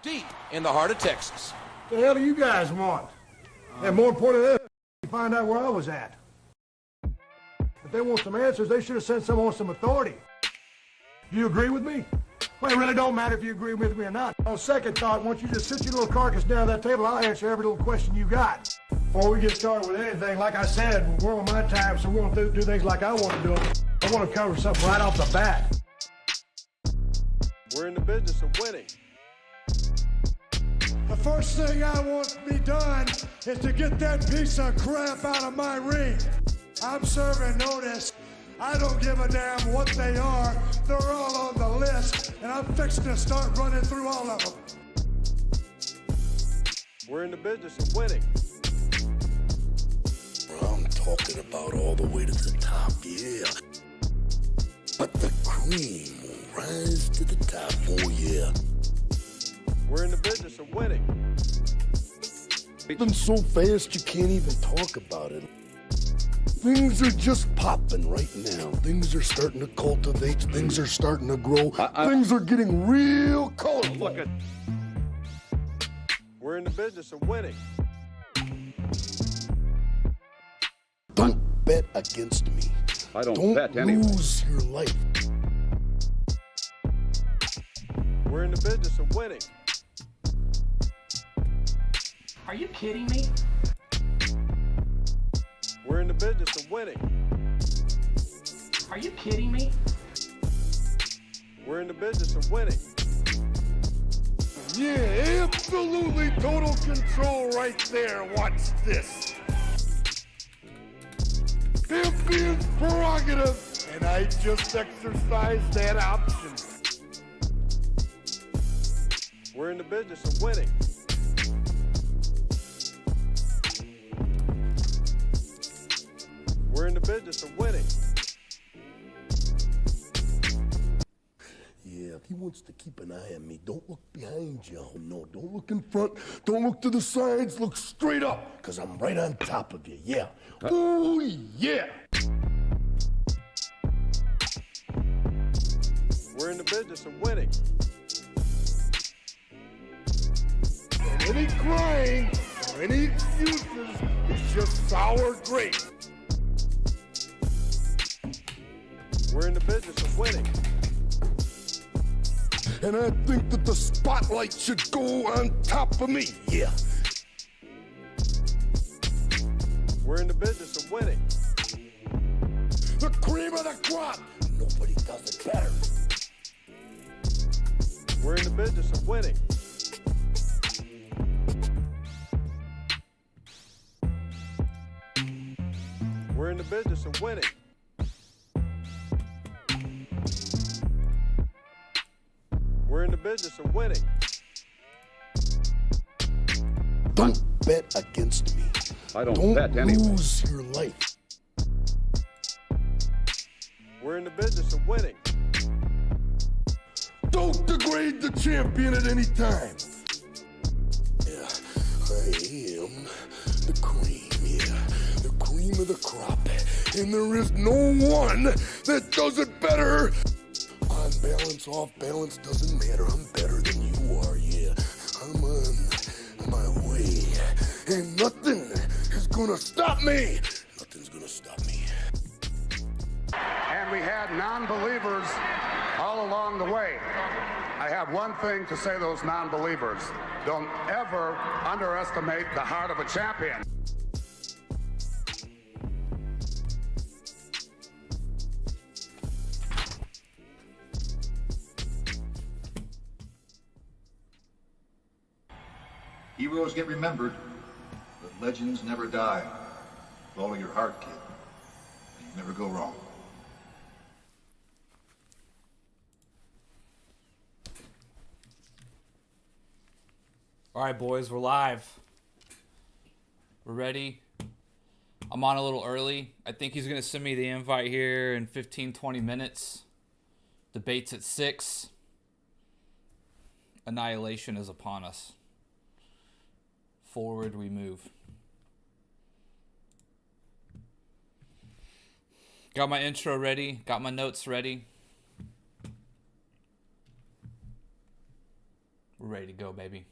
deep in the heart of Texas. The hell do you guys want? And more important than that, find out where I was at. If they want some answers, they should have sent someone with some authority. Do you agree with me? Well, it really don't matter if you agree with me or not. On second thought, once you just sit your little carcass down at that table, I'll answer every little question you got. Before we get started with anything, like I said, we're on my time, so we're going to do things like I want to do them. I want to cover something right off the bat. We're in the business of winning. The first thing I want to be done is to get that piece of crap out of my ring. I'm serving notice. I don't give a damn what they are. They're all on the list, and I'm fixing to start running through all of them. We're in the business of winning. I'm talking about all the way to the top, yeah. But the cream will rise to the top, oh yeah. We're in the business of winning. Moving so fast you can't even talk about it. Things are just popping right now. Things are starting to cultivate. Things are starting to grow. Things are getting real colorful. Look at. We're in the business of winning. Don't bet against me. I don't bet anyway. Don't lose your life. We're in the business of winning. Are you kidding me? We're in the business of winning. Are you kidding me? We're in the business of winning. Yeah, absolutely total control right there. Watch this. Champion's prerogative, and I just exercised that option. We're in the business of winning. We're in the business of winning. Yeah, if he wants to keep an eye on me, don't look behind you. No, don't look in front. Don't look to the sides. Look straight up, because I'm right on top of you. Yeah. Oh, yeah. We're in the business of winning. And any crying or any excuses is just sour grapes. We're in the business of winning. And I think that the spotlight should go on top of me. Yeah. We're in the business of winning. The cream of the crop. Nobody does it better. We're in the business of winning. We're in the business of winning. We're in the business of winning. Don't bet against me. I don't bet anyway. Don't lose your life. We're in the business of winning. Don't degrade the champion at any time. Yeah, I am the cream, yeah. The cream of the crop. And there is no one that does it better. On balance, off balance, doesn't matter. I'm better than you are, yeah. I'm on my way. And nothing is gonna stop me. Nothing's gonna stop me. And we had non-believers all along the way. I have one thing to say to those non-believers. Don't ever underestimate the heart of a champion. Heroes get remembered, but legends never die. Follow your heart, kid. You never go wrong. All right, boys, we're live. We're ready. I'm on a little early. I think he's going to send me the invite here in 15, 20 minutes. Debate's at 6. Annihilation is upon us. Forward we move. Got my intro ready. Got my notes ready. We're ready to go, baby.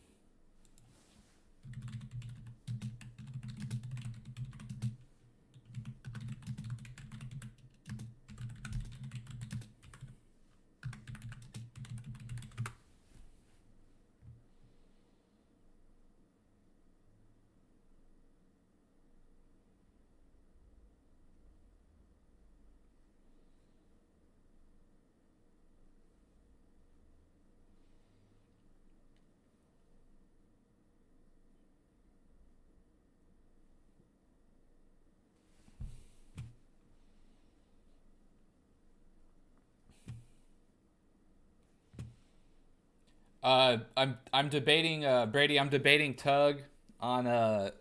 I'm debating Brady. I'm debating Tug on a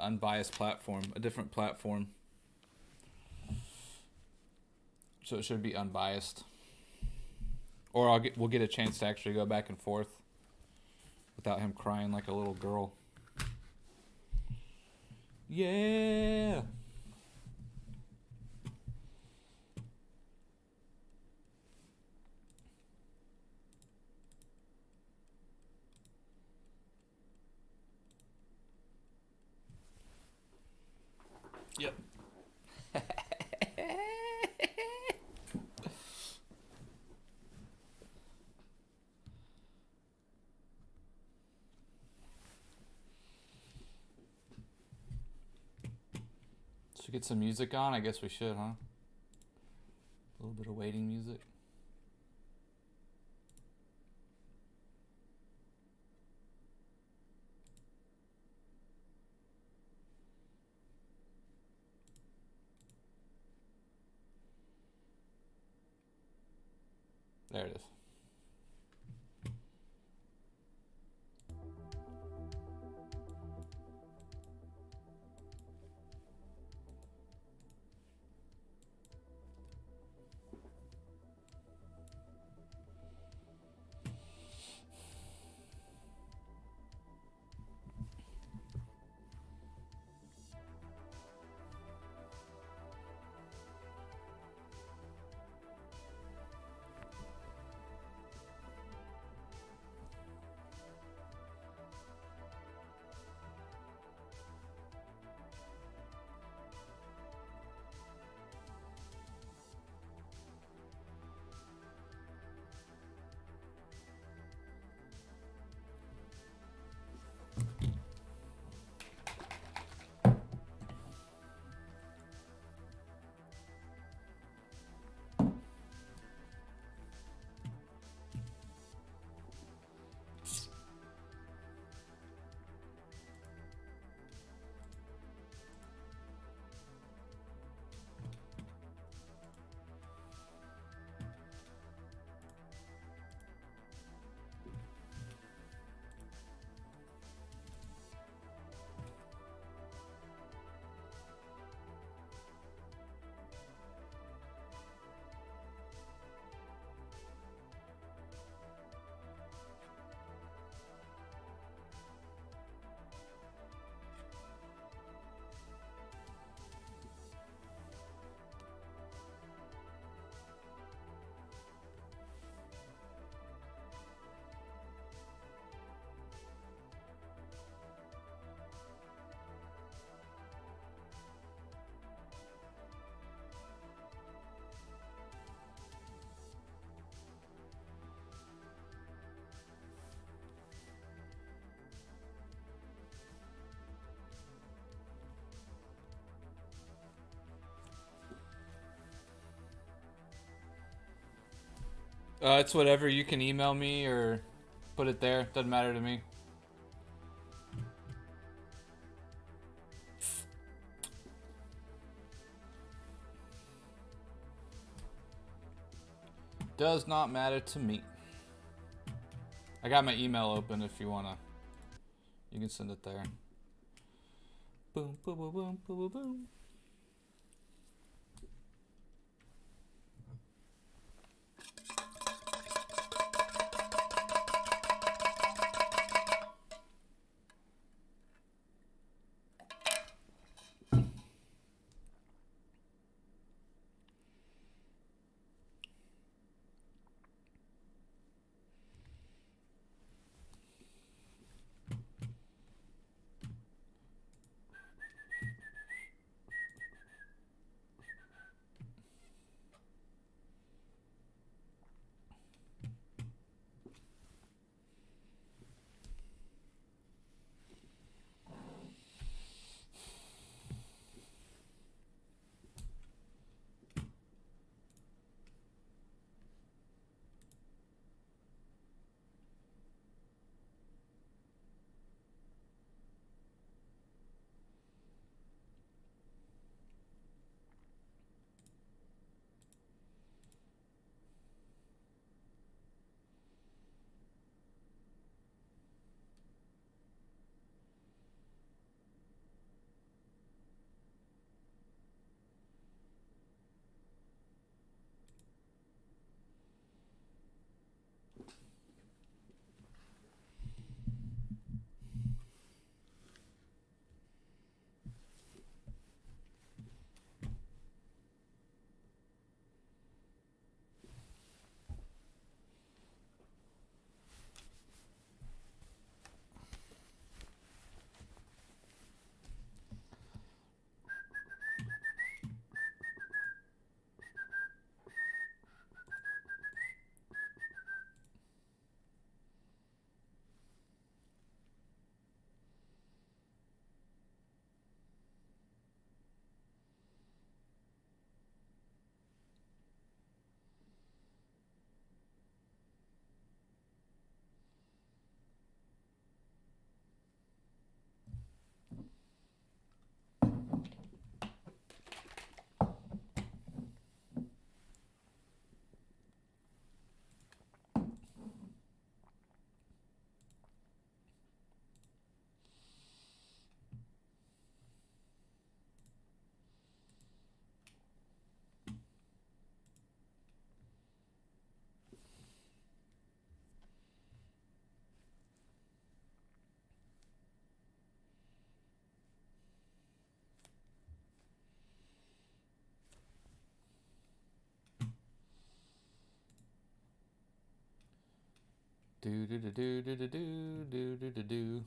unbiased platform, a different platform. So it should be unbiased, or we'll get a chance to actually go back and forth without him crying like a little girl. Yeah. Yep. Should we get some music on? I guess we should, huh? A little bit of waiting music. There it is. It's whatever. You can email me or put it there. Doesn't matter to me. Does not matter to me. I got my email open if you wanna. You can send it there. Boom, boom, boom, boom, boom, boom, boom. Do do do do do do do do do do.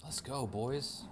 Let's go, boys.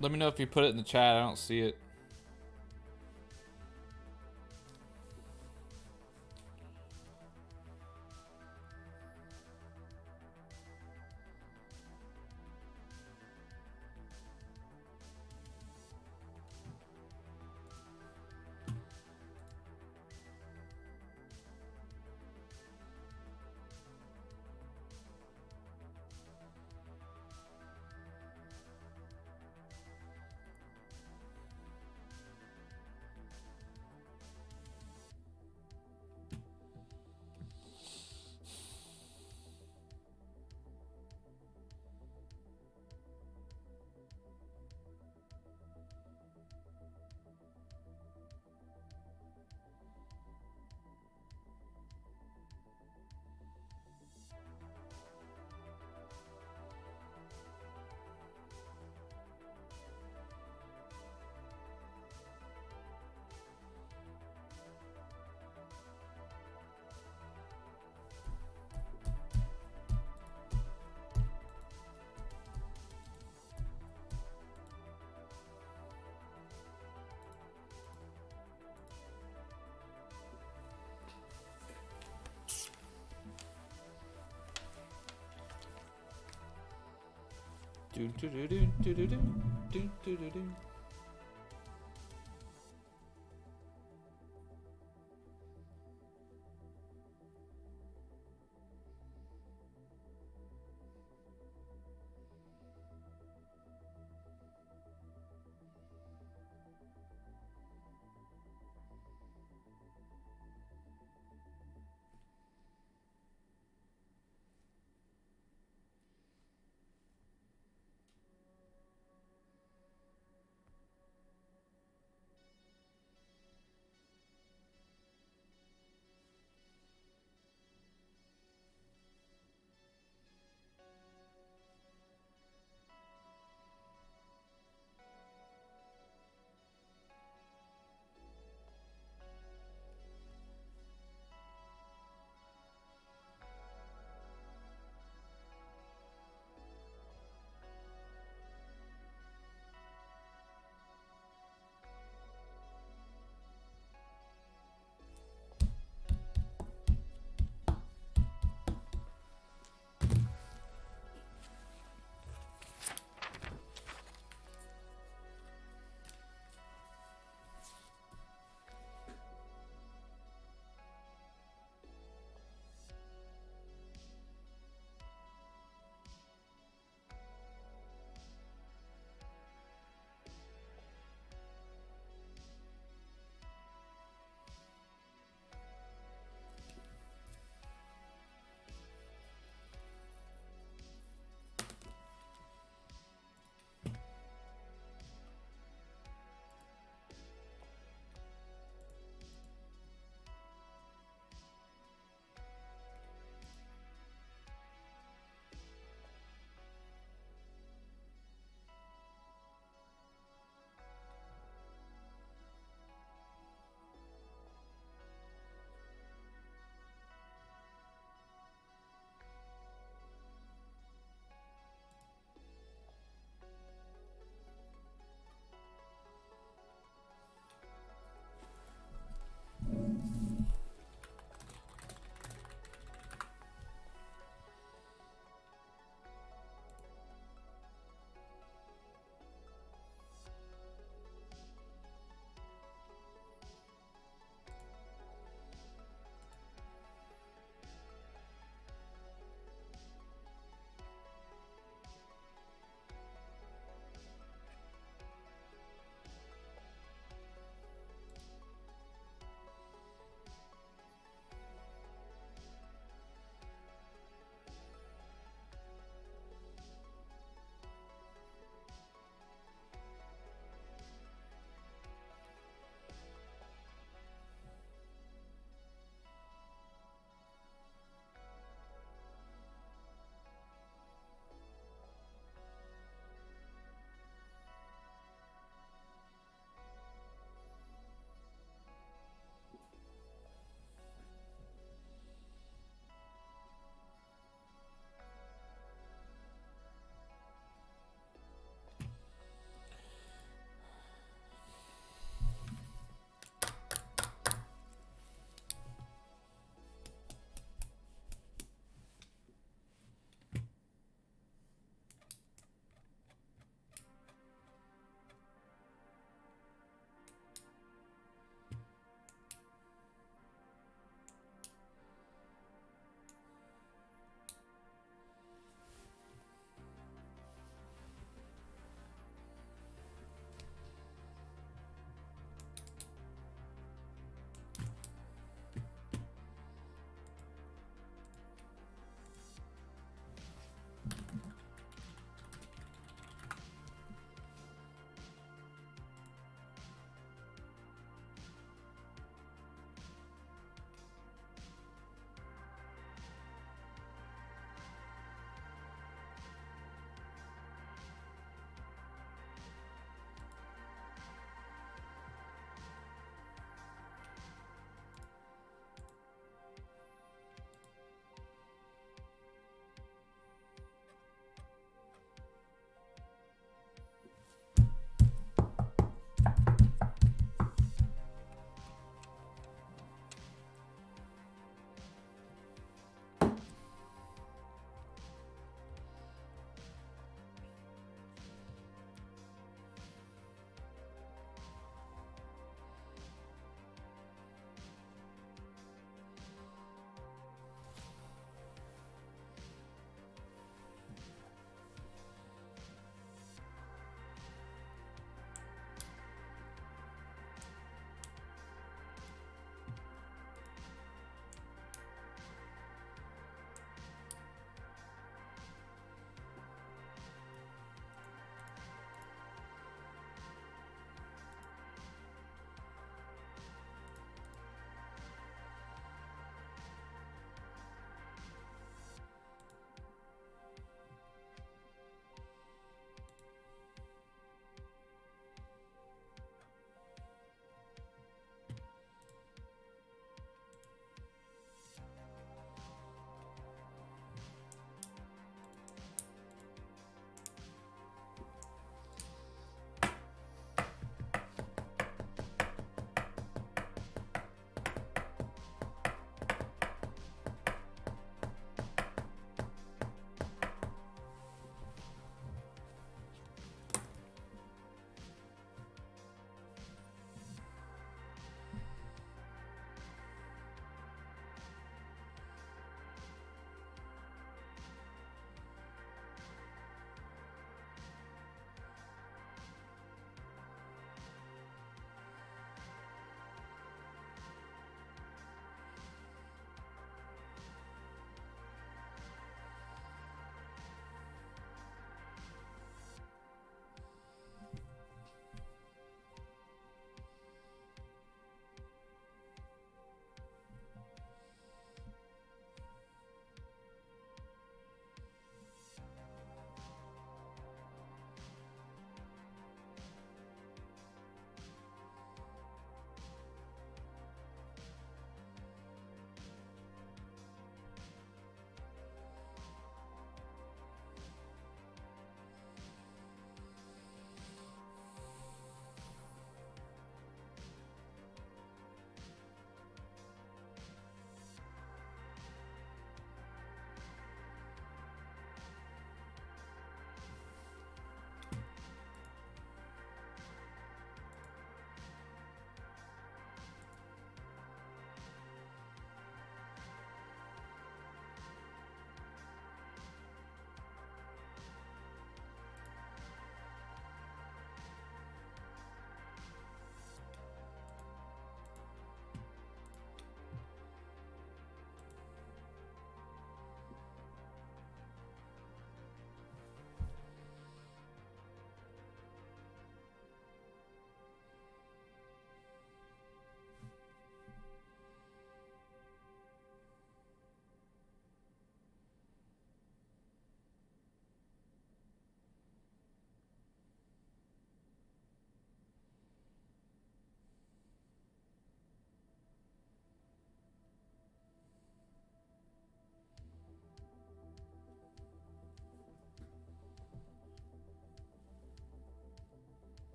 Let me know if you put it in the chat. I don't see it. Do do do do do do do do do do do.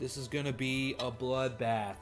This is gonna be a bloodbath.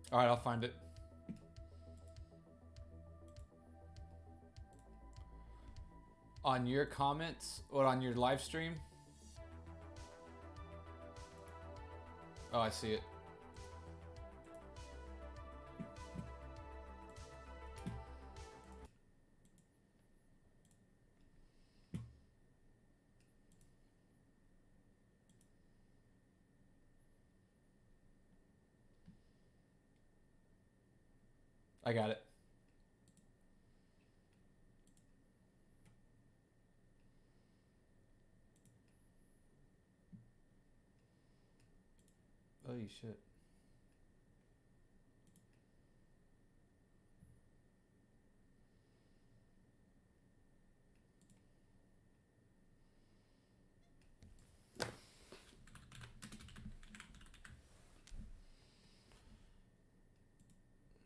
All right, I'll find it. On your comments or on your live stream? Oh, I see it. I got it. Holy shit.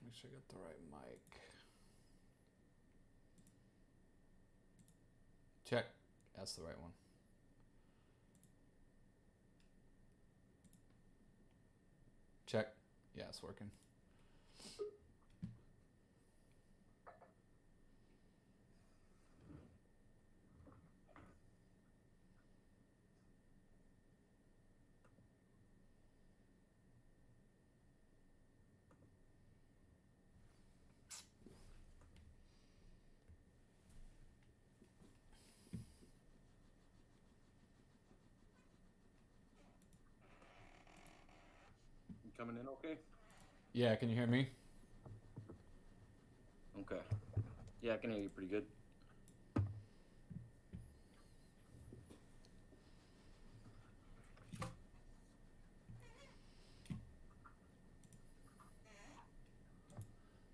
Make sure I got the right mic. Check. That's the right one. Check. Yeah, it's working. Coming in okay? Yeah, can you hear me? Okay. Yeah, I can hear you pretty good.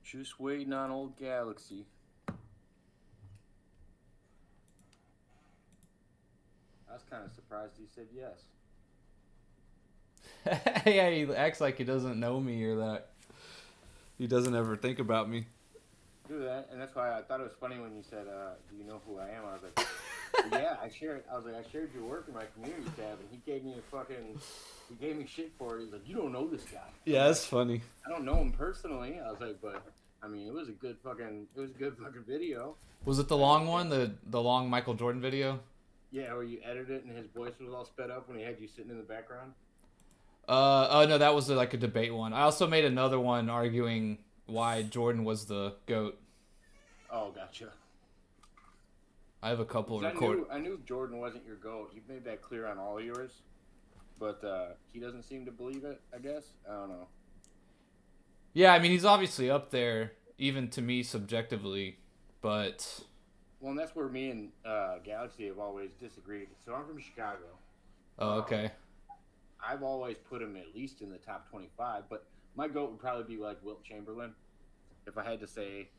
Just waiting on old Galaxy. I was kind of surprised he said yes. Yeah, he acts like he doesn't know me or that he doesn't ever think about me. Do that, and that's why I thought it was funny when you said, "Do you know who I am?" I was like, "Yeah, I shared." I was like, "I shared your work in my community tab," and he gave me shit for it. He's like, "You don't know this guy." Yeah, that's funny. I don't know him personally. I was like, but I mean, it was a good fucking video. Was it the long one, the long Michael Jordan video? Yeah, where you edited it and his voice was all sped up when he had you sitting in the background. Oh no, that was like a debate one. I also made another one arguing why Jordan was the GOAT. Oh, gotcha. I have a couple recorded. I knew Jordan wasn't your GOAT. You've made that clear on all yours. But he doesn't seem to believe it, I guess. I don't know. Yeah, I mean, he's obviously up there, even to me subjectively, but... Well, and that's where me and Galaxy have always disagreed. So I'm from Chicago. Oh, okay. I've always put him at least in the top 25, but my GOAT would probably be like Wilt Chamberlain, if I had to say,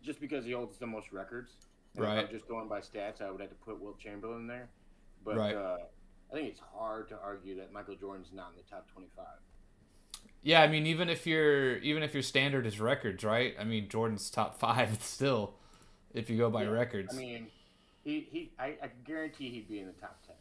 just because he holds the most records. Right. If I'm just going by stats, I would have to put Wilt Chamberlain there. But right. I think it's hard to argue that Michael Jordan's not in the top 25. Yeah, I mean, even if your standard is records, right? I mean, Jordan's top 5 still, if you go by records. I mean, I can guarantee he'd be in the top 10.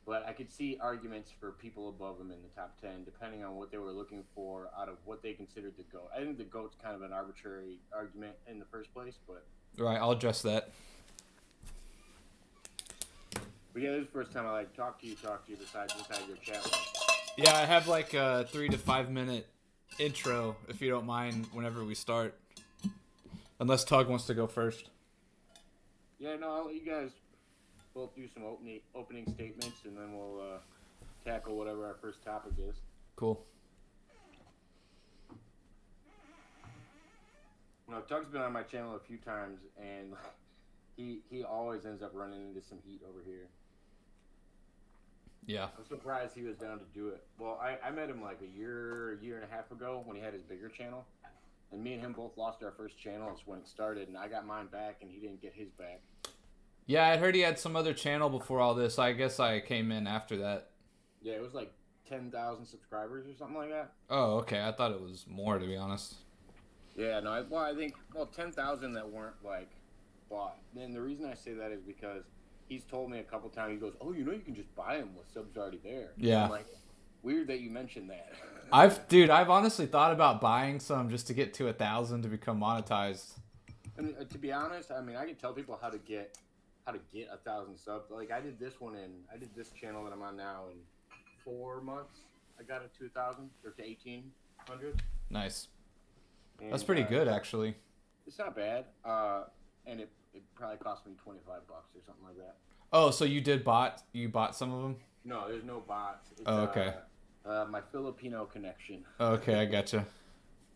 But I could see arguments for people above him in the top 10, depending on what they were looking for out of what they considered the GOAT. I think the GOAT's kind of an arbitrary argument in the first place, but... Right, I'll address that. But But yeah, this is the first time I like talk to you besides inside your chat room. Yeah, I have like a 3 to 5 minute intro, if you don't mind, whenever we start. Unless Tug wants to go first. Yeah, no, I'll let you guys both do some opening statements, and then we'll tackle whatever our first topic is. Cool. No, Tug's been on my channel a few times, and he always ends up running into some heat over here. Yeah. I'm surprised he was down to do it. Well, I met him like a year and a half ago when he had his bigger channel. And me and him both lost our first channels when it started, and I got mine back, and he didn't get his back. Yeah, I heard he had some other channel before all this. I guess I came in after that. Yeah, it was like 10,000 subscribers or something like that. Oh, okay. I thought it was more, to be honest. Yeah, no, I think 10,000 that weren't like bought. And the reason I say that is because he's told me a couple times, he goes, oh, you can just buy them with subs already there. Yeah. I'm like, weird that you mentioned that. I've honestly thought about buying some just to get to 1,000 to become monetized. And to be honest, I mean, I can tell people how to get 1,000 subs. Like I did this channel that I'm on now in 4 months. I got it to 1,000 or to 1,800. Nice. And, that's pretty good, actually. It's not bad. And it probably cost me $25 or something like that. Oh, so you bought some of them? No, there's no bots. It's, okay. My Filipino connection. Okay, I gotcha.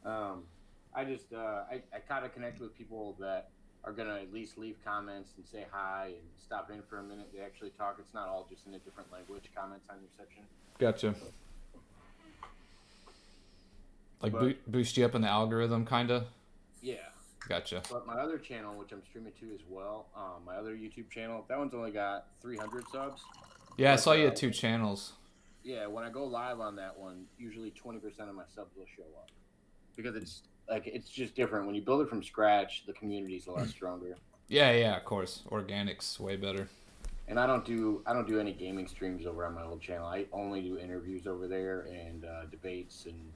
I just I kind of connect with people that are gonna at least leave comments and say hi and stop in for a minute. They actually talk. It's not all just in a different language comments on your section. Gotcha. Like boost you up in the algorithm, kinda. Yeah. Gotcha. But my other channel, which I'm streaming to as well, my other YouTube channel, that one's only got 300 subs. Yeah, I saw you had 2 channels. Yeah, when I go live on that one, usually 20% of my subs will show up. Because it's just different. When you build it from scratch, the community's a lot stronger. Yeah, of course. Organic's way better. And I don't do any gaming streams over on my old channel. I only do interviews over there and debates and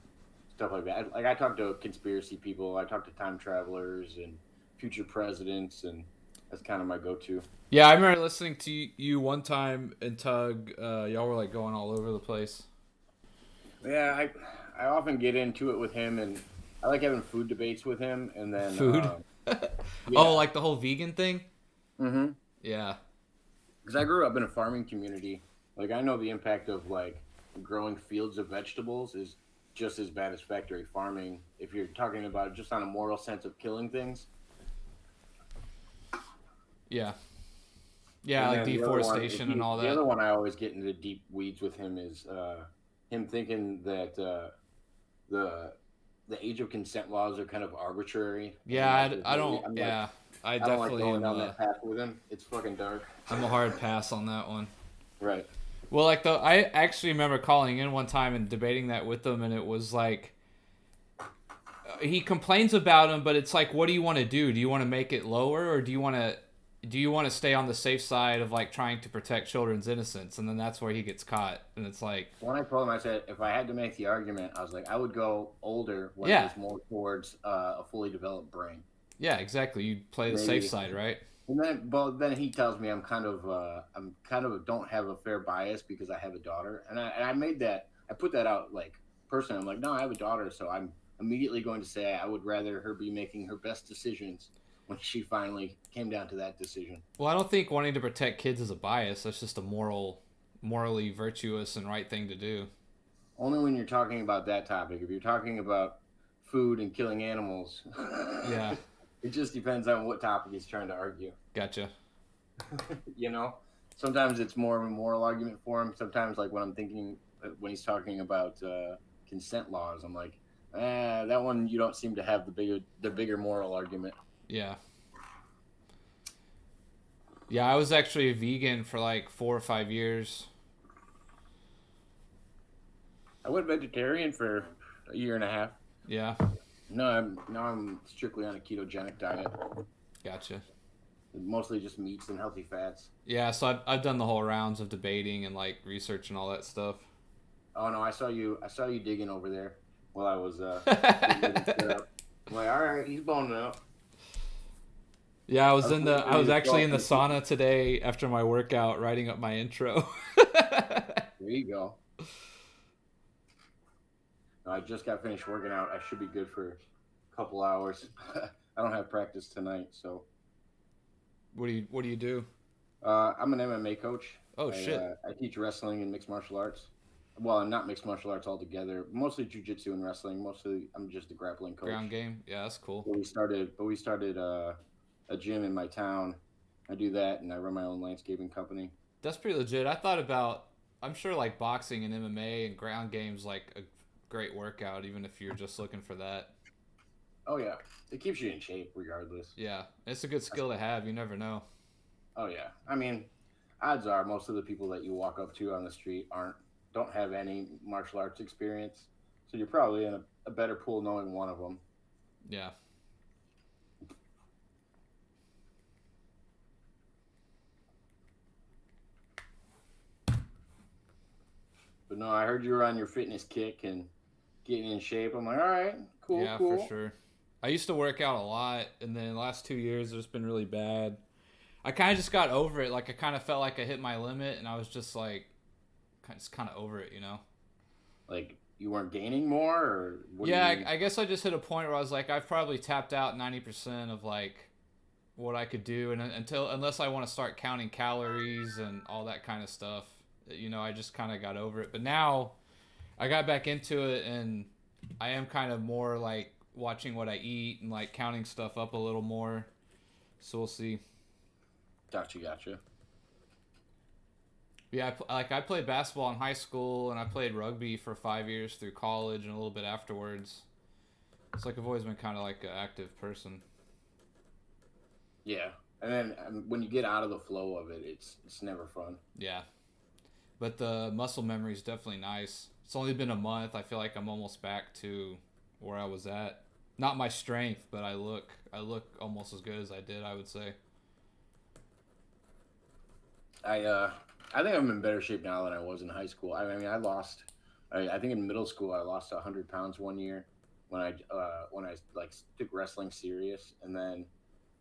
stuff like that. I talk to conspiracy people. I talk to time travelers and future presidents, and that's kind of my go-to. Yeah, I remember listening to you one time and Tug. Y'all were like going all over the place. Yeah, I often get into it with him, and I like having food debates with him. And then food. Yeah. Oh, like the whole vegan thing. Mm-hmm. Yeah. Because I grew up in a farming community. Like I know the impact of like growing fields of vegetables is just as bad as factory farming. If you're talking about it just on a moral sense of killing things. Yeah. Yeah, like deforestation and all that. The other one I always get into deep weeds with him is him thinking that the age of consent laws are kind of arbitrary. Yeah, I don't. I definitely don't like going down that path with him. It's fucking dark. I'm a hard pass on that one. Right. Well, I actually remember calling in one time and debating that with him, and it was like he complains about him, but it's like, what do you want to do? Do you want to make it lower, or do you want to stay on the safe side of like trying to protect children's innocence? And then that's where he gets caught, and it's like, when I told him, I said if I had to make the argument, I was like, I would go older when Yeah. it's more towards a fully developed brain. Yeah, exactly. You play the safe side, right? And then he tells me I'm kind of don't have a fair bias because I have a daughter, and I put that out like personally. I'm like, no, I have a daughter, so I'm immediately going to say I would rather her be making her best decisions when she finally came down to that decision. Well, I don't think wanting to protect kids is a bias. That's just a morally virtuous and right thing to do. Only when you're talking about that topic. If you're talking about food and killing animals, yeah. It just depends on what topic he's trying to argue. Gotcha. Sometimes it's more of a moral argument for him. Sometimes, like when he's talking about consent laws, I'm like, that one you don't seem to have the bigger moral argument. Yeah. Yeah, I was actually a vegan for like 4 or 5 years. I went vegetarian for a year and a half. Yeah. No, I'm strictly on a ketogenic diet. Gotcha. Mostly just meats and healthy fats. Yeah, so I've done the whole rounds of debating and like research and all that stuff. Oh no, I saw you digging over there while I was I'm like, all right, he's boning up. Yeah, I was actually in the sauna today after my workout, writing up my intro. There you go. No, I just got finished working out. I should be good for a couple hours. I don't have practice tonight, so. What do you do? I'm an MMA coach. Oh, shit. I teach wrestling and mixed martial arts. Well, not mixed martial arts altogether. Mostly jiu-jitsu and wrestling. Mostly, I'm just a grappling coach. Ground game. Yeah, that's cool. But we started a gym in my town. I do that, and I run my own landscaping company. That's pretty legit. I'm sure like boxing and MMA and ground games like a great workout, even if you're just looking for that. Oh yeah, it keeps you in shape regardless. Yeah, it's a good skill to have. You never know. Oh yeah, I mean, odds are most of the people that you walk up to on the street don't have any martial arts experience, so you're probably in a better pool knowing one of them. Yeah. But no, I heard you were on your fitness kick and getting in shape. I'm like, all right, cool, yeah, cool. for sure. I used to work out a lot, and then the last 2 years it's been really bad. I kind of just got over it. Like I kind of felt like I hit my limit, and I was just like, just kind of over it, you know. Like you weren't gaining more, or what? Yeah, I guess I just hit a point where I was like, I've probably tapped out 90% of like what I could do, and unless I want to start counting calories and all that kind of stuff, you know, I just kind of got over it. But now I got back into it, and I am kind of more like watching what I eat and like counting stuff up a little more. So we'll see. Gotcha. Yeah, I played basketball in high school, and I played rugby for 5 years through college and a little bit afterwards. It's like I've always been kind of like an active person. Yeah, and then when you get out of the flow of it, it's never fun. Yeah, but the muscle memory is definitely nice. It's only been a month. I feel like I'm almost back to where I was at. Not my strength, but I look almost as good as I did, I would say. I think I'm in better shape now than I was in high school. I mean, I think in middle school I lost 100 pounds one year when I like took wrestling serious, and then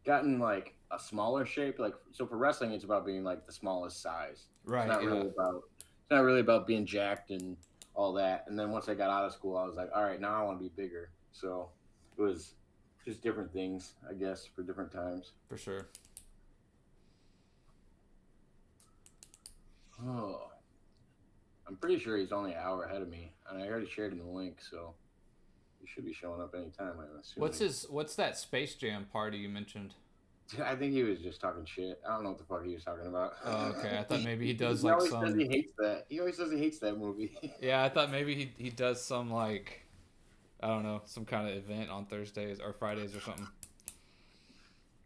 got in like a smaller shape. Like, so for wrestling, it's about being like the smallest size. Right. It's not really about being jacked and all that. And then once I got out of school, I was like, all right, now I want to be bigger. So it was just different things, I guess, for different times. For sure. Oh, I'm pretty sure he's only an hour ahead of me, and I already shared him the link, so he should be showing up anytime, I'm assuming. What's that Space Jam party you mentioned? I think he was just talking shit. I don't know what the fuck he was talking about. Oh, okay. I thought maybe he does he like always some. Says he hates that. He always says he hates that movie. Yeah, I thought maybe he does some like, I don't know, some kind of event on Thursdays or Fridays or something.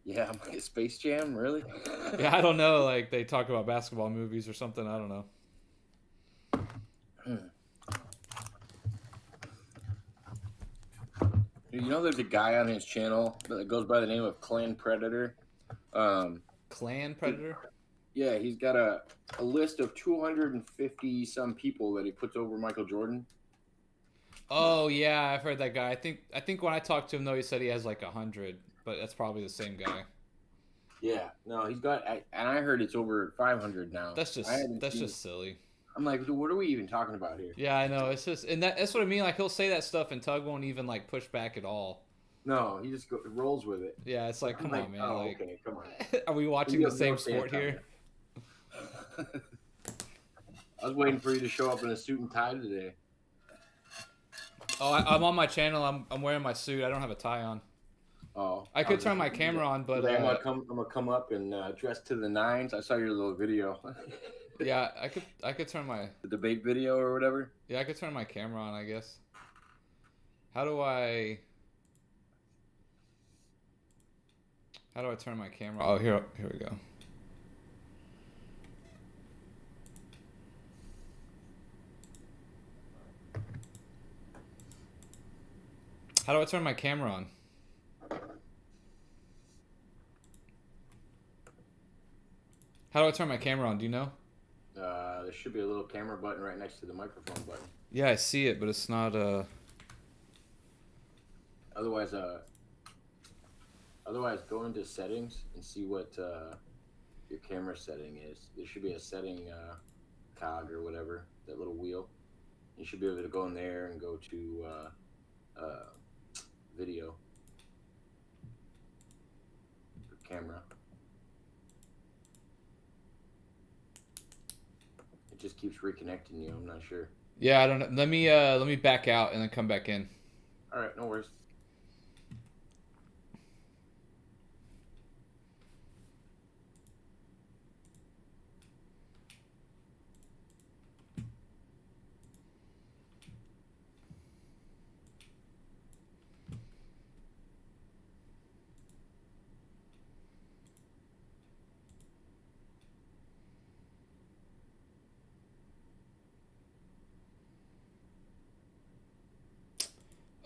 Yeah, I'm like, Space Jam, really? Yeah, I don't know. Like they talk about basketball movies or something. I don't know. You know, there's a guy on his channel that goes by the name of Clan Predator. Clan Predator? Yeah, he's got a list of 250 some people that he puts over Michael Jordan. Oh yeah, I've heard that guy. I think when I talked to him though, he said he has like 100, but that's probably the same guy. Yeah, no, he's got, and I heard it's over 500 now. That's just silly. I'm like, dude, what are we even talking about here? Yeah, I know. It's just, and that's what I mean. Like he'll say that stuff, and Tug won't even like push back at all. No, he just rolls with it. Yeah, it's like, come on, man. Oh, like, okay, come on. Are we watching the same sport here? I was waiting for you to show up in a suit and tie today. Oh, I'm on my channel. I'm wearing my suit. I don't have a tie on. Oh, I could turn my camera on, but I'm gonna come up and dress to the nines. I saw your little video. Yeah, I could turn my the debate video or whatever. Yeah, I could turn my camera on, I guess. How do I turn my camera? Oh, here we go. How do I turn my camera on? How do I turn my camera on? Do you know? There should be a little camera button right next to the microphone button. Yeah, I see it, but it's not Otherwise, go into settings and see what your camera setting is. There should be a setting cog or whatever, that little wheel. You should be able to go in there and go to video or camera. It just keeps reconnecting you. I'm not sure. Yeah, I don't know. Let me back out and then come back in. All right, no worries.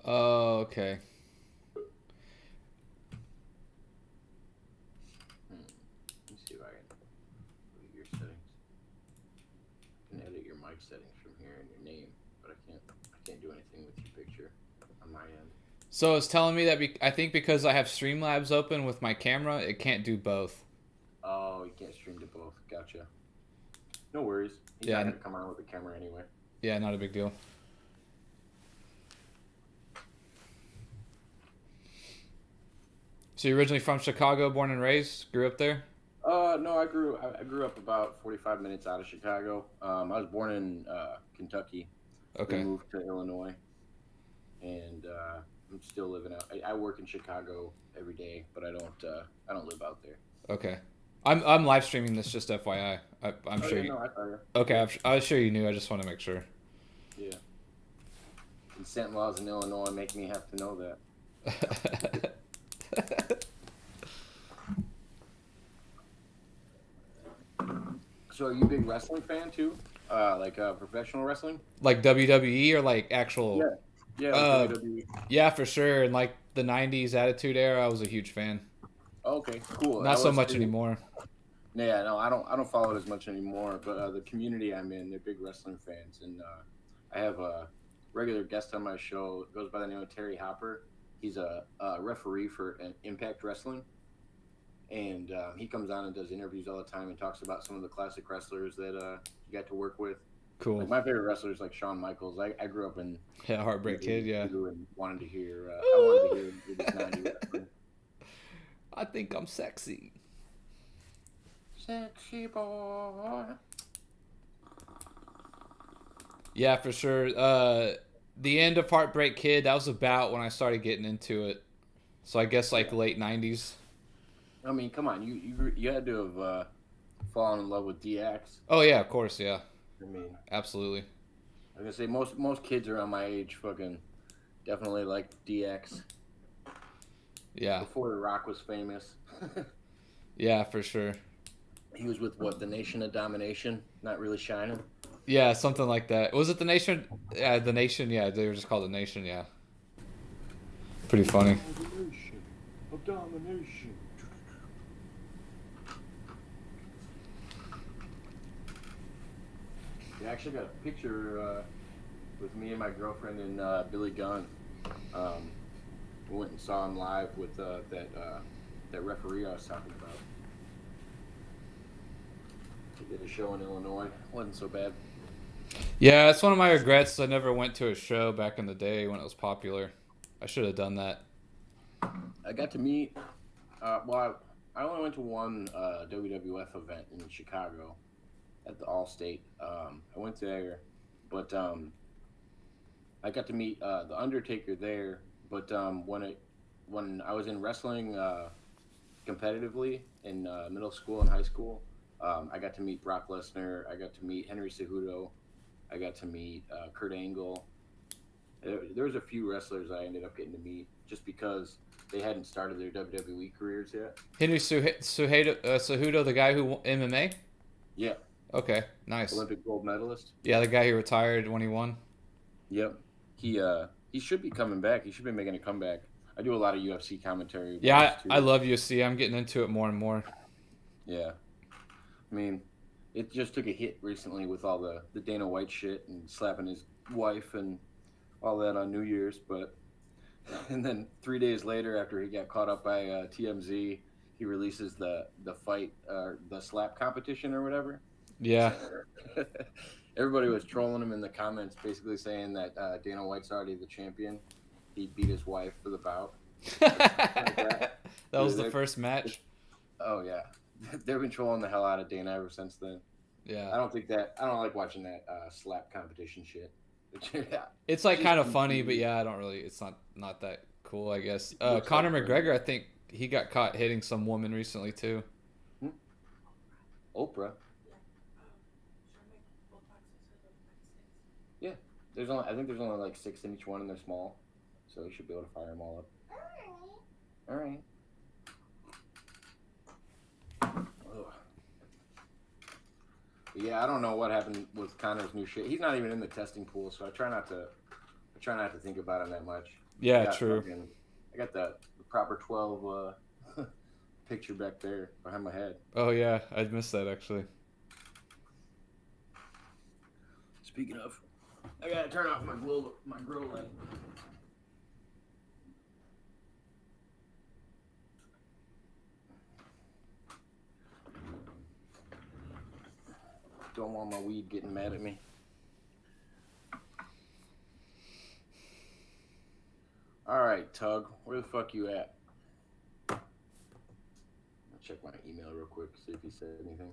Oh, okay. Let me see if I can look at your settings. I can edit your mic settings from here and your name, but I can't do anything with your picture on my end. So it's telling me that I think because I have Streamlabs open with my camera, it can't do both. Oh, you can't stream to both. Gotcha. No worries. He's Yeah. not gonna come on with the camera anyway. Yeah, not a big deal. So you're originally from Chicago, born and raised, grew up there? No, I grew up about 45 minutes out of Chicago. I was born in Kentucky. Okay. We moved to Illinois, and I'm still living out. I work in Chicago every day, but I don't live out there. Okay. I'm live streaming this, just FYI. I'm sure you. No, I thought you. Okay, I was sure you knew. I just want to make sure. Yeah. Consent laws in Illinois make me have to know that. So are you a big wrestling fan too? Like professional wrestling? Like WWE or like actual? Yeah. Like WWE. Yeah, for sure. In like the '90s Attitude Era, I was a huge fan. Okay, cool. Not so much anymore. Yeah, no, I don't follow it as much anymore. But the community I'm in, they're big wrestling fans, and I have a regular guest on my show. Goes by the name of Terry Hopper. He's a referee for Impact Wrestling, and he comes on and does interviews all the time and talks about some of the classic wrestlers that he got to work with. Cool. Like my favorite wrestlers, like Shawn Michaels. I grew up in Heartbreak Kid, yeah. And wanted to hear I wanted to hear this 90s wrestling. I think I'm sexy. Sexy boy. Yeah, for sure. The end of Heartbreak Kid, that was about when I started getting into it. So I guess like late 90s. I mean, come on, you had to have fallen in love with DX. Oh yeah, of course, yeah. I mean, absolutely. I was gonna say most kids around my age fucking definitely like DX. Yeah. Before The Rock was famous. Yeah, for sure. He was with what, the Nation of Domination? Not really shining. Yeah, something like that. Was it the Nation? Yeah, the Nation. Yeah, they were just called the Nation. Yeah. Pretty funny. Domination of domination. Yeah, I actually got a picture with me and my girlfriend and Billy Gunn. We went and saw him live with that referee I was talking about. He did a show in Illinois. Wasn't so bad. Yeah, that's one of my regrets. I never went to a show back in the day when it was popular. I should have done that. I got to meet. Well, I only went to one WWF event in Chicago at the Allstate. I went there, but I got to meet the Undertaker there. But when I was in wrestling competitively in middle school and high school, I got to meet Brock Lesnar. I got to meet Henry Cejudo. I got to meet Kurt Angle. There was a few wrestlers I ended up getting to meet just because they hadn't started their WWE careers yet. Henry Cejudo, the guy who won MMA? Yeah. Okay, nice. Olympic gold medalist. Yeah, the guy who retired when he won. Yep. He should be coming back. He should be making a comeback. I do a lot of UFC commentary. Yeah, I love UFC. I'm getting into it more and more. Yeah. I mean, it just took a hit recently with all the Dana White shit and slapping his wife and all that on New Year's, but And then 3 days later, after he got caught up by TMZ, he releases the fight, the slap competition or whatever. Yeah. Everybody was trolling him in the comments, basically saying that Dana White's already the champion. He beat his wife for the bout. That was the first match. Oh yeah, they've been trolling the hell out of Dana ever since then. Yeah. I don't like watching that slap competition shit. It's like kind of funny, but yeah, I don't really. It's not that cool, I guess. Conor McGregor, I think he got caught hitting some woman recently too. Oprah. Yeah, I think there's only like 6 in each one, and they're small, so you should be able to fire them all up. All right. Yeah, I don't know what happened with Conor's new shit. He's not even in the testing pool, so I try not to think about him that much. Yeah, true. I got the proper 12 picture back there behind my head. Oh yeah, I missed that actually. Speaking of, I gotta turn off my grow light. Don't want my weed getting mad at me. All right, Tug, where the fuck you at? I'll check my email real quick, see if he said anything.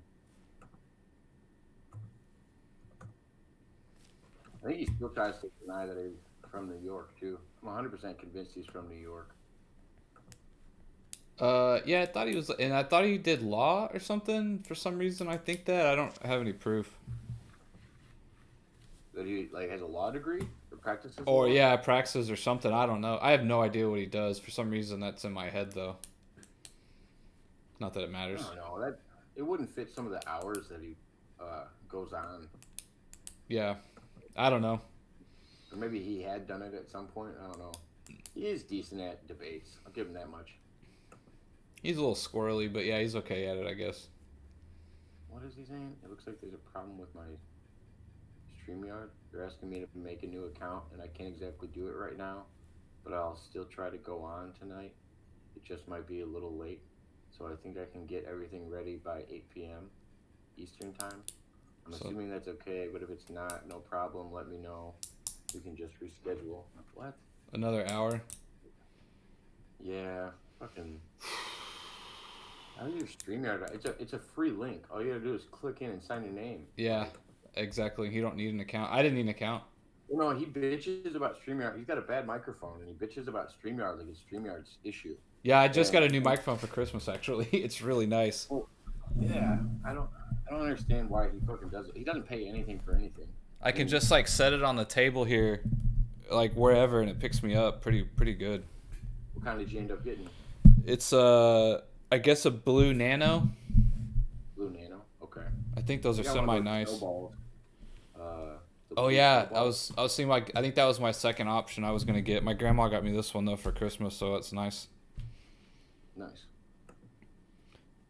I think he still tries to deny that he's from New York, too. I'm 100% convinced he's from New York. Yeah, I thought he was, and I thought he did law or something for some reason. I think that I don't have any proof. That he has a law degree or practices? Or yeah, practices or something. I don't know. I have no idea what he does. For some reason, that's in my head though. Not that it matters. I don't know. It wouldn't fit some of the hours that he goes on. Yeah, I don't know. Or maybe he had done it at some point. I don't know. He is decent at debates. I'll give him that much. He's a little squirrely, but yeah, he's okay at it, I guess. What is he saying? It looks like there's a problem with my StreamYard. They're asking me to make a new account, and I can't exactly do it right now, but I'll still try to go on tonight. It just might be a little late, so I think I can get everything ready by 8 p.m. Eastern time. I'm assuming that's okay, but if it's not, no problem. Let me know. We can just reschedule. What? Another hour? Yeah, fucking... How do you StreamYard? It's a free link. All you gotta do is click in and sign your name. Yeah, exactly. You don't need an account. I didn't need an account. You know, he bitches about StreamYard. He's got a bad microphone, and he bitches about StreamYard like it's StreamYard's issue. Yeah, I just got a new microphone for Christmas, actually. It's really nice. Well, yeah, I don't understand why he fucking does it. He doesn't pay anything for anything. I can just like set it on the table here, like wherever, and it picks me up pretty good. What kind did you end up getting? It's I guess a blue Nano. Blue Nano, okay. I think those are semi nice. Oh yeah, I was seeing like I think that was my second option I was gonna get. My grandma got me this one though for Christmas, so it's nice. Nice.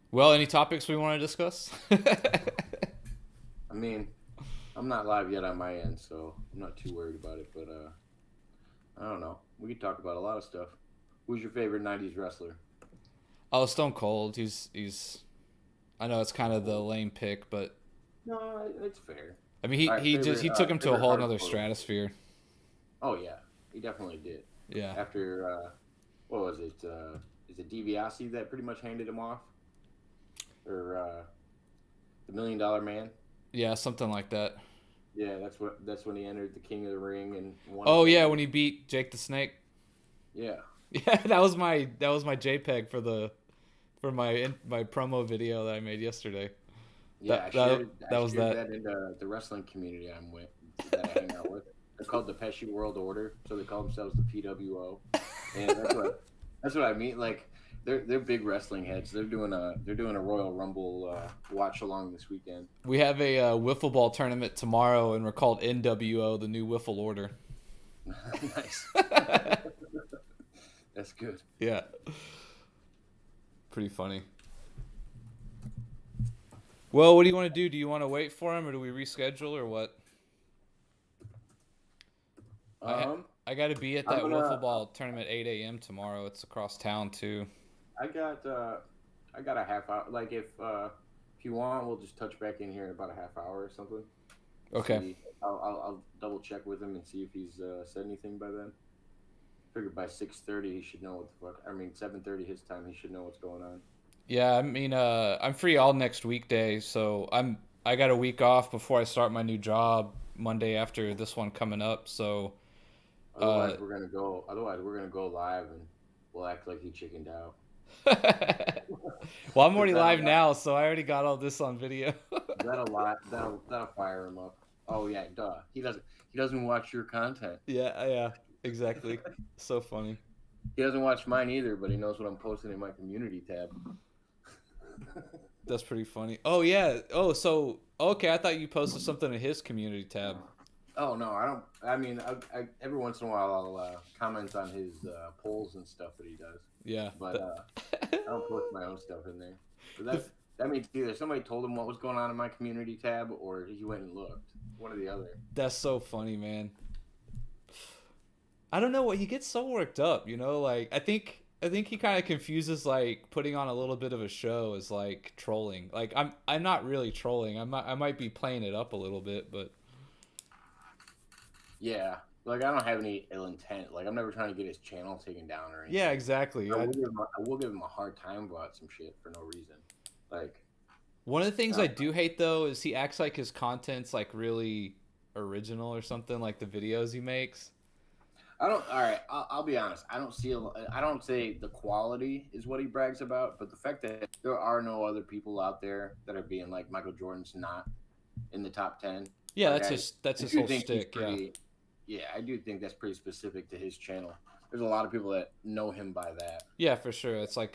Well, any topics we want to discuss? I mean, I'm not live yet on my end, so I'm not too worried about it. But I don't know. We could talk about a lot of stuff. Who's your favorite '90s wrestler? Oh, Stone Cold. He's. I know it's kind of the lame pick, but. No, it's fair. I mean, he took him to a whole other stratosphere. Oh yeah, he definitely did. Yeah. After what was it? Is it DiBiase that pretty much handed him off, or the $1 Million Man? Yeah, something like that. Yeah, that's when he entered the King of the Ring and won. Oh yeah, when he beat Jake the Snake. Yeah. Yeah, that was my JPEG for my promo video that I made yesterday. Yeah, I shared that in the wrestling community that I hang out with. They're called the Pesci World Order, so they call themselves the PWO, and that's what I mean. Like they're big wrestling heads. They're doing a Royal Rumble watch along this weekend. We have a wiffle ball tournament tomorrow, and we're called NWO, the New Wiffle Order. Nice. That's good. Yeah. Pretty funny. Well, what do you want to do? Do you want to wait for him, or do we reschedule, or what? I I got to be at that wiffle ball tournament 8 a.m. tomorrow. It's across town too. I got a half hour. Like if you want, we'll just touch back in here in about a half hour or something. Okay. See, I'll double check with him and see if he's said anything by then. Figured by 6:30 he should know what the fuck. I mean 7:30 his time. He should know what's going on. Yeah, I mean, I'm free all next weekday, so I got a week off before I start my new job Monday after this one coming up. So otherwise we're gonna go live and we'll act like he chickened out. Well, I'm already live now, so I already got all this on video. That'll fire him up. Oh yeah, duh. He doesn't watch your content. Yeah, exactly. So funny. He doesn't watch mine either, but he knows what I'm posting in my community tab. That's pretty funny. Oh yeah. Oh, so okay. I thought you posted something in his community tab. Oh no, I don't. I mean, I every once in a while I'll comment on his polls and stuff that he does. Yeah. But I don't post my own stuff in there. But that means either somebody told him what was going on in my community tab, or he went and looked. One or the other. That's so funny, man. I don't know what he gets so worked up. You know, like I think he kind of confuses like putting on a little bit of a show as like trolling. Like I'm not really trolling. I might be playing it up a little bit, but yeah, like I don't have any ill intent. Like I'm never trying to get his channel taken down or anything. Yeah, exactly. I will give him a hard time about some shit for no reason. Like one of the things I do hate though is he acts like his content's like really original or something, like the videos he makes. All right, I'll be honest. I don't say the quality is what he brags about, but the fact that there are no other people out there that are being like Michael Jordan's not in the top 10. Yeah, like that's his whole shtick. Yeah, I do think that's pretty specific to his channel. There's a lot of people that know him by that. Yeah, for sure. It's a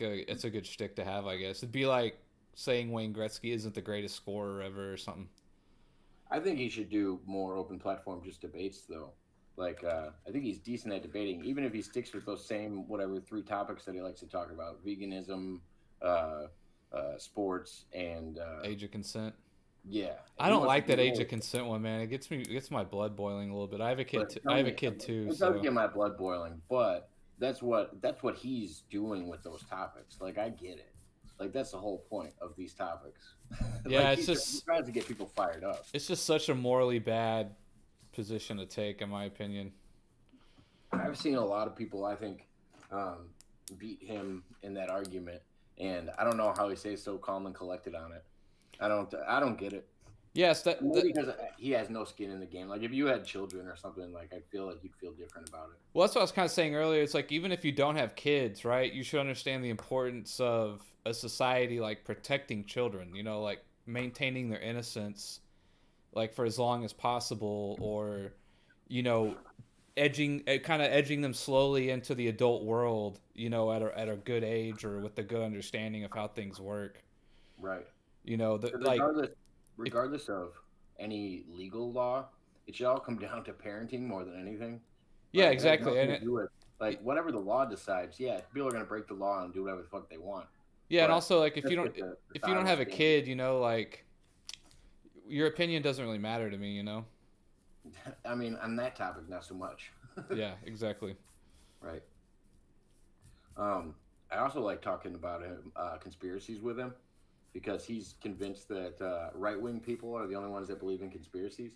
good shtick to have, I guess. It'd be like saying Wayne Gretzky isn't the greatest scorer ever or something. I think he should do more open platform just debates though. Like, I think he's decent at debating, even if he sticks with those same, 3 topics that he likes to talk about. Veganism, sports, and... age of consent. Yeah. I don't like that age of consent one, man. It gets my blood boiling a little bit. I have a kid too. It does get my blood boiling, but that's what he's doing with those topics. Like, I get it. Like, that's the whole point of these topics. Yeah, like, he tries to get people fired up. It's just such a morally bad position to take, in my opinion. I've seen a lot of people, I think, beat him in that argument, and I don't know how he stays so calm and collected on it. I don't get it. Yes, maybe because he has no skin in the game. Like if you had children or something, like I feel like you'd feel different about it. Well, that's what I was kind of saying earlier. It's like even if you don't have kids, right? You should understand the importance of a society like protecting children. You know, like maintaining their innocence, like for as long as possible, or you know, edging them slowly into the adult world. You know, at a good age or with a good understanding of how things work. Right. You know, regardless of any legal law, it should all come down to parenting more than anything. Yeah, like, exactly. And like whatever the law decides, yeah, people are gonna break the law and do whatever the fuck they want. Yeah, and also like if you don't have a kid, you know, like your opinion doesn't really matter to me, you know. I mean, on that topic, not so much. Yeah, exactly. Right. I also like talking about conspiracies with him. Because he's convinced that right-wing people are the only ones that believe in conspiracies.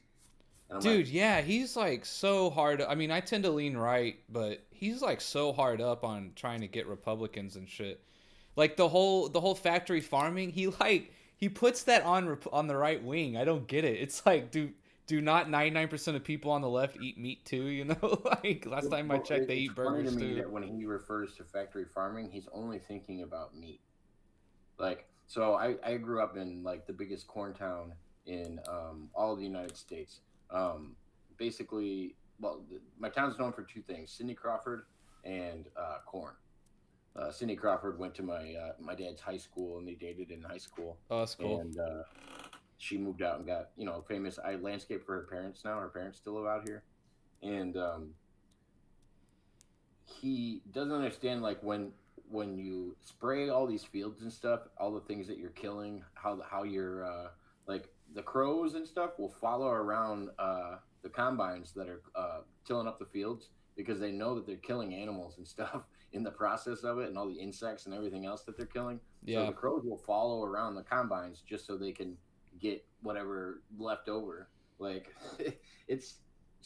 Dude, yeah, he's like so hard. I mean, I tend to lean right, but he's like so hard up on trying to get Republicans and shit. Like the whole factory farming, he puts that on the right wing. I don't get it. It's like, do not 99% of people on the left eat meat too? You know, like last time I checked, they eat burgers too. It's funny to me too. that when he refers to factory farming, he's only thinking about meat. Like. So I grew up in like the biggest corn town in all of the United States. Basically, well, my town's known for 2 things: Sidney Crawford and corn. Sidney Crawford went to my dad's high school, and they dated in high school. Oh, that's cool. And she moved out and got famous. I landscape for her parents now. Her parents still live out here, and he doesn't understand like when you spray all these fields and stuff, all the things that you're killing, how you're like the crows and stuff will follow around the combines that are tilling up the fields because they know that they're killing animals and stuff in the process of it, and all the insects and everything else that they're killing. Yeah. So the crows will follow around the combines just so they can get whatever left over. Like it's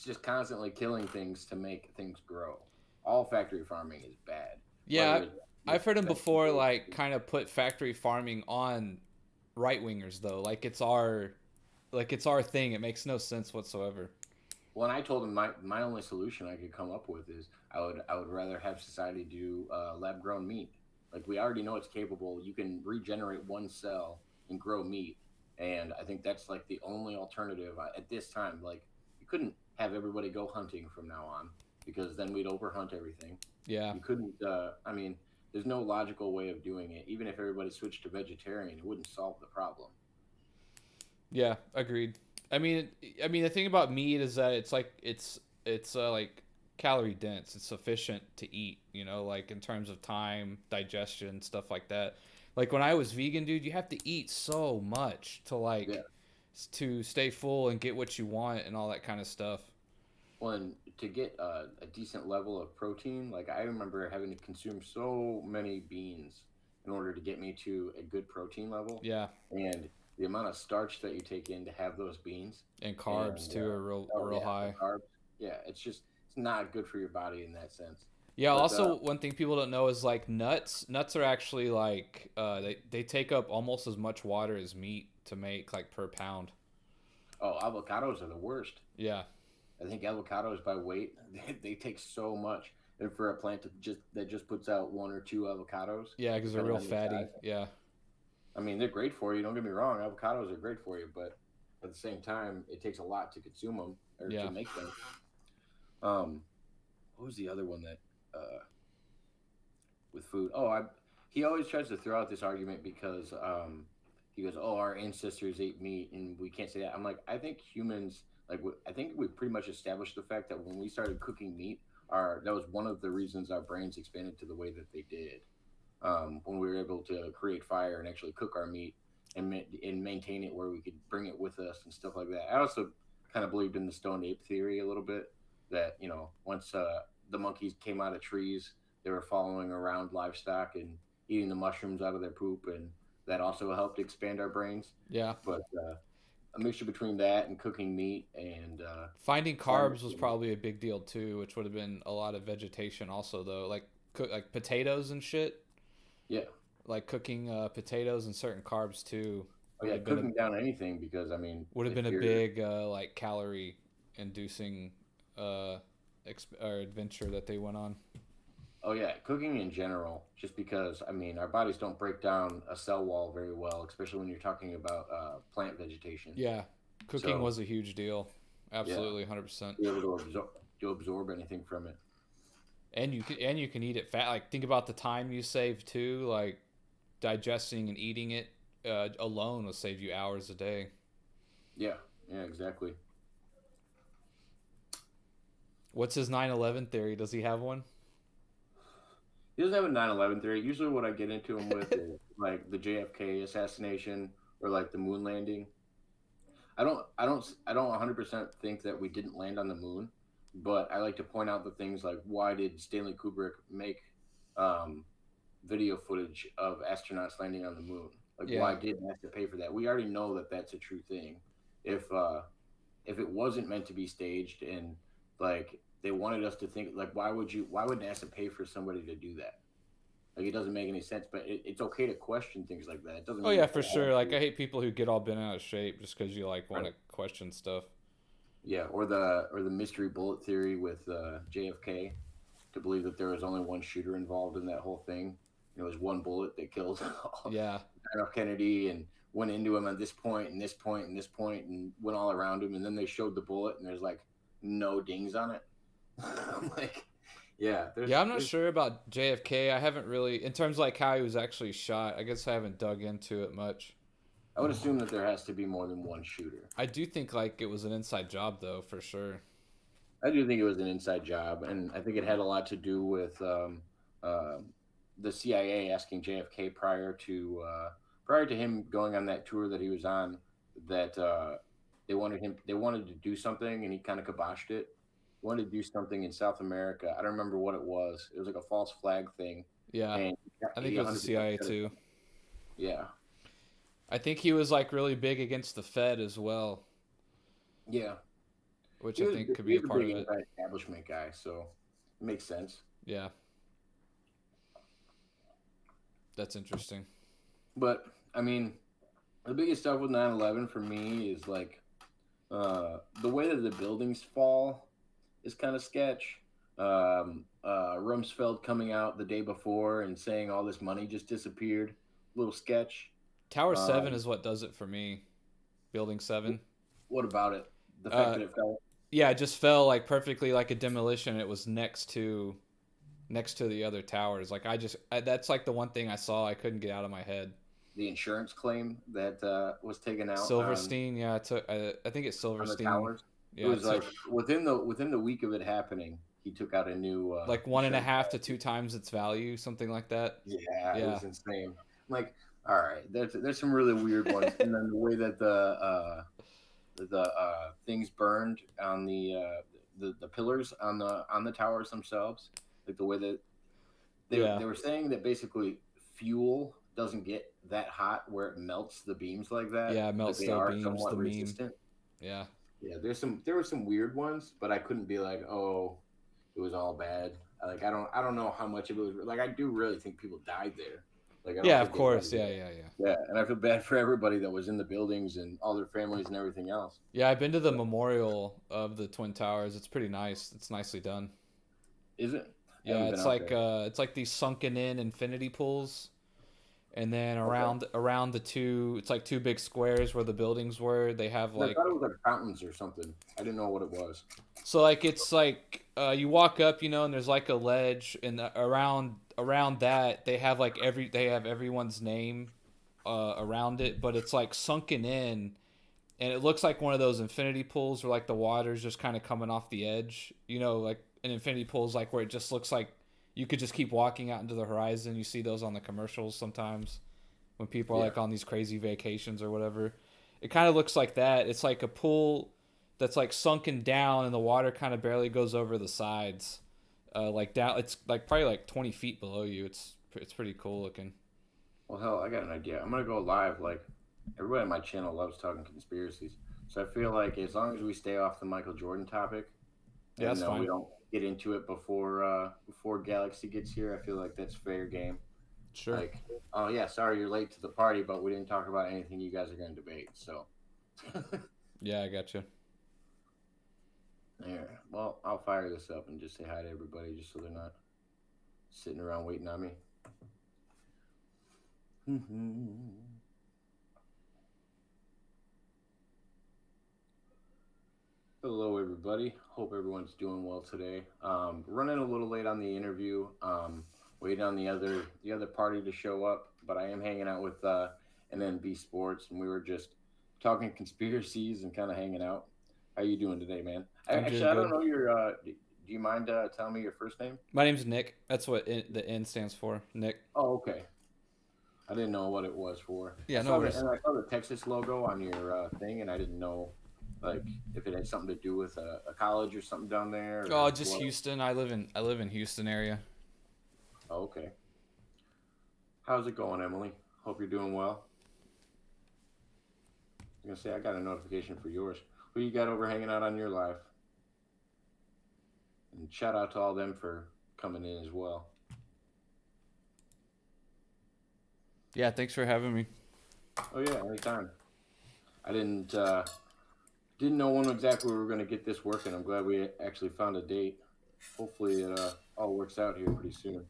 just constantly killing things to make things grow. All factory farming is bad. Yeah, I've heard him before, like, kind of put factory farming on right-wingers, though. Like it's our thing. It makes no sense whatsoever. Well, and I told him my only solution I could come up with is I would rather have society do lab-grown meat. Like, we already know it's capable. You can regenerate one cell and grow meat, and I think that's like the only alternative at this time. Like, you couldn't have everybody go hunting from now on, because then we'd overhunt everything. Yeah. You couldn't. I mean, there's no logical way of doing it. Even if everybody switched to vegetarian, it wouldn't solve the problem. Yeah, agreed. I mean, the thing about meat is that it's like calorie dense. It's sufficient to eat, you know, like in terms of time, digestion, stuff like that. Like when I was vegan, dude, you have to eat so much to stay full and get what you want and all that kind of stuff. Well, and to get a decent level of protein, like I remember having to consume so many beans in order to get me to a good protein level. Yeah. And the amount of starch that you take in to have those beans and carbs too are real high. Carbs, yeah, it's not good for your body in that sense. Yeah. But, also, one thing people don't know is like nuts. Nuts are actually like they take up almost as much water as meat to make, like, per pound. Oh, avocados are the worst. Yeah. I think avocados by weight they take so much, and for a plant that just puts out 1 or 2 avocados. Yeah, because they're real fatty. Yeah. I mean, they're great for you. Don't get me wrong. Avocados are great for you, but at the same time, it takes a lot to consume them or to make them. What was the other one that with food? Oh, he always tries to throw out this argument because he goes, "Oh, our ancestors ate meat, and we can't say that." I'm like, I think humans, I think we pretty much established the fact that when we started cooking meat, that was one of the reasons our brains expanded to the way that they did. When we were able to create fire and actually cook our meat and maintain it where we could bring it with us and stuff like that. I also kind of believed in the stoned ape theory a little bit, that, you know, once the monkeys came out of trees, they were following around livestock and eating the mushrooms out of their poop, and that also helped expand our brains. Yeah. But a mixture between that and cooking meat and finding carbs was probably a big deal too, which would have been a lot of vegetation also, though, like potatoes and shit. Yeah, like cooking potatoes and certain carbs too. Oh yeah, cooking down anything, because I mean, would have been a big like calorie inducing adventure that they went on. Oh yeah, cooking in general, just because I mean our bodies don't break down a cell wall very well, especially when you're talking about plant vegetation. Yeah, cooking was a huge deal. Absolutely, 100%. Be able to absorb anything from it. And you can eat it fat. Like, think about the time you save too. Like, digesting and eating it alone will save you hours a day. Yeah, exactly. What's his 9/11 theory? Does he have one? He doesn't have a 9/11 theory. Usually, what I get into him with is like the JFK assassination or like the moon landing. I don't 100% think that we didn't land on the moon. But I like to point out the things like, why did Stanley Kubrick make video footage of astronauts landing on the moon? Like, why did NASA pay for that? We already know that that's a true thing. If it wasn't meant to be staged and like they wanted us to think, like, why would NASA pay for somebody to do that? Like, it doesn't make any sense. But it's okay to question things like that. It doesn't. Oh yeah, for sure. Like, I hate people who get all bent out of shape just because you like want to question stuff. Yeah, or the mystery bullet theory with JFK, to believe that there was only one shooter involved in that whole thing. It was one bullet that killed Kennedy and went into him at this point and this point and this point and went all around him, and then they showed the bullet and there's like no dings on it. I'm like, I'm not sure about JFK. I haven't really, in terms of like how he was actually shot, I guess I haven't dug into it much. I would assume that there has to be more than one shooter. I do think like it was an inside job, though, for sure. I do think it was an inside job, and I think it had a lot to do with the CIA asking JFK prior to him going on that tour that he was on, that they wanted to do something, and he kind of kiboshed it. wanted to do something in South America. I don't remember what it was. It was like a false flag thing. Yeah, And I think it was the 100% CIA credit. too. Yeah. I think he was like really big against the Fed as well, Yeah. which He I was, think could he be a was part big of it. anti-establishment guy, so it makes sense. Yeah, that's interesting. But I mean, the biggest stuff with 9/11 for me is like the way that the buildings fall is kind of sketch. Rumsfeld coming out the day before and saying all this money just disappeared, little sketch. Tower 7 is what does it for me. Building 7. What about it? The fact that it fell. Yeah, it just fell like perfectly like a demolition. It was next to the other towers. Like that's like the one thing I saw I couldn't get out of my head. The insurance claim that was taken out. Silverstein, yeah, I think it's Silverstein. On the towers. Yeah, it was like within the week of it happening, he took out a new like 1.5 to 2 times its value, something like that. Yeah, it was insane. Like, all right, there's some really weird ones, and then the way that the things burned on the pillars on the towers themselves, like the way that they were saying that basically fuel doesn't get that hot where it melts the beams like that. Yeah, it melts the beams, the resistant. Yeah. Yeah, there were some weird ones, but I couldn't be like, oh, it was all bad. Like I don't know how much of it was. Like I do really think people died there. Like I don't yeah, think of course, yeah. Yeah, and I feel bad for everybody that was in the buildings and all their families and everything else. Yeah, I've been to the memorial of the Twin Towers. It's pretty nice. It's nicely done. Is it? Yeah, it's like these sunken in infinity pools. And then around the two, it's like 2 big squares where the buildings were. They have like. I thought it was like fountains or something. I didn't know what it was. So like it's like you walk up, and there's like a ledge, and around that they have like everyone's name around it, but it's like sunken in, and it looks like one of those infinity pools where like the water's just kind of coming off the edge. Like an infinity pool is like where it just looks like. You could just keep walking out into the horizon. You see those on the commercials sometimes when people are like on these crazy vacations or whatever. It kind of looks like that. It's like a pool that's like sunken down and the water kind of barely goes over the sides. Like down, it's like probably like 20 feet below you. It's pretty cool looking. Well, hell, I got an idea. I'm going to go live. Like everybody on my channel loves talking conspiracies. So I feel like as long as we stay off the Michael Jordan topic, yeah, that's fine. We don't get into it before Galaxy gets here. I feel like that's fair game. Sure. Like, oh yeah, sorry you're late to the party, but we didn't talk about anything you guys are going to debate. So. Yeah, I got you. Yeah. Well, I'll fire this up and just say hi to everybody, just so they're not sitting around waiting on me. Hello, everybody. Hope everyone's doing well today. Running a little late on the interview. Waiting on the other party to show up, but I am hanging out with NNB Sports, and we were just talking conspiracies and kind of hanging out. How you doing today, man? Actually, I don't know your. Do you mind telling me your first name? My name's Nick. That's what the N stands for, Nick. Oh, okay. I didn't know what it was for. Yeah, no worries. And I saw the Texas logo on your thing, and I didn't know. Like if it had something to do with a college or something down there. Oh, just what? Houston. I live in Houston area. Oh, okay. How's it going, Emily? Hope you're doing well. I'm gonna say I got a notification for yours. Who you got over hanging out on your live? And shout out to all them for coming in as well. Yeah, thanks for having me. Oh yeah, anytime. I didn't know when exactly we were going to get this working. I'm glad we actually found a date. Hopefully it all works out here pretty soon.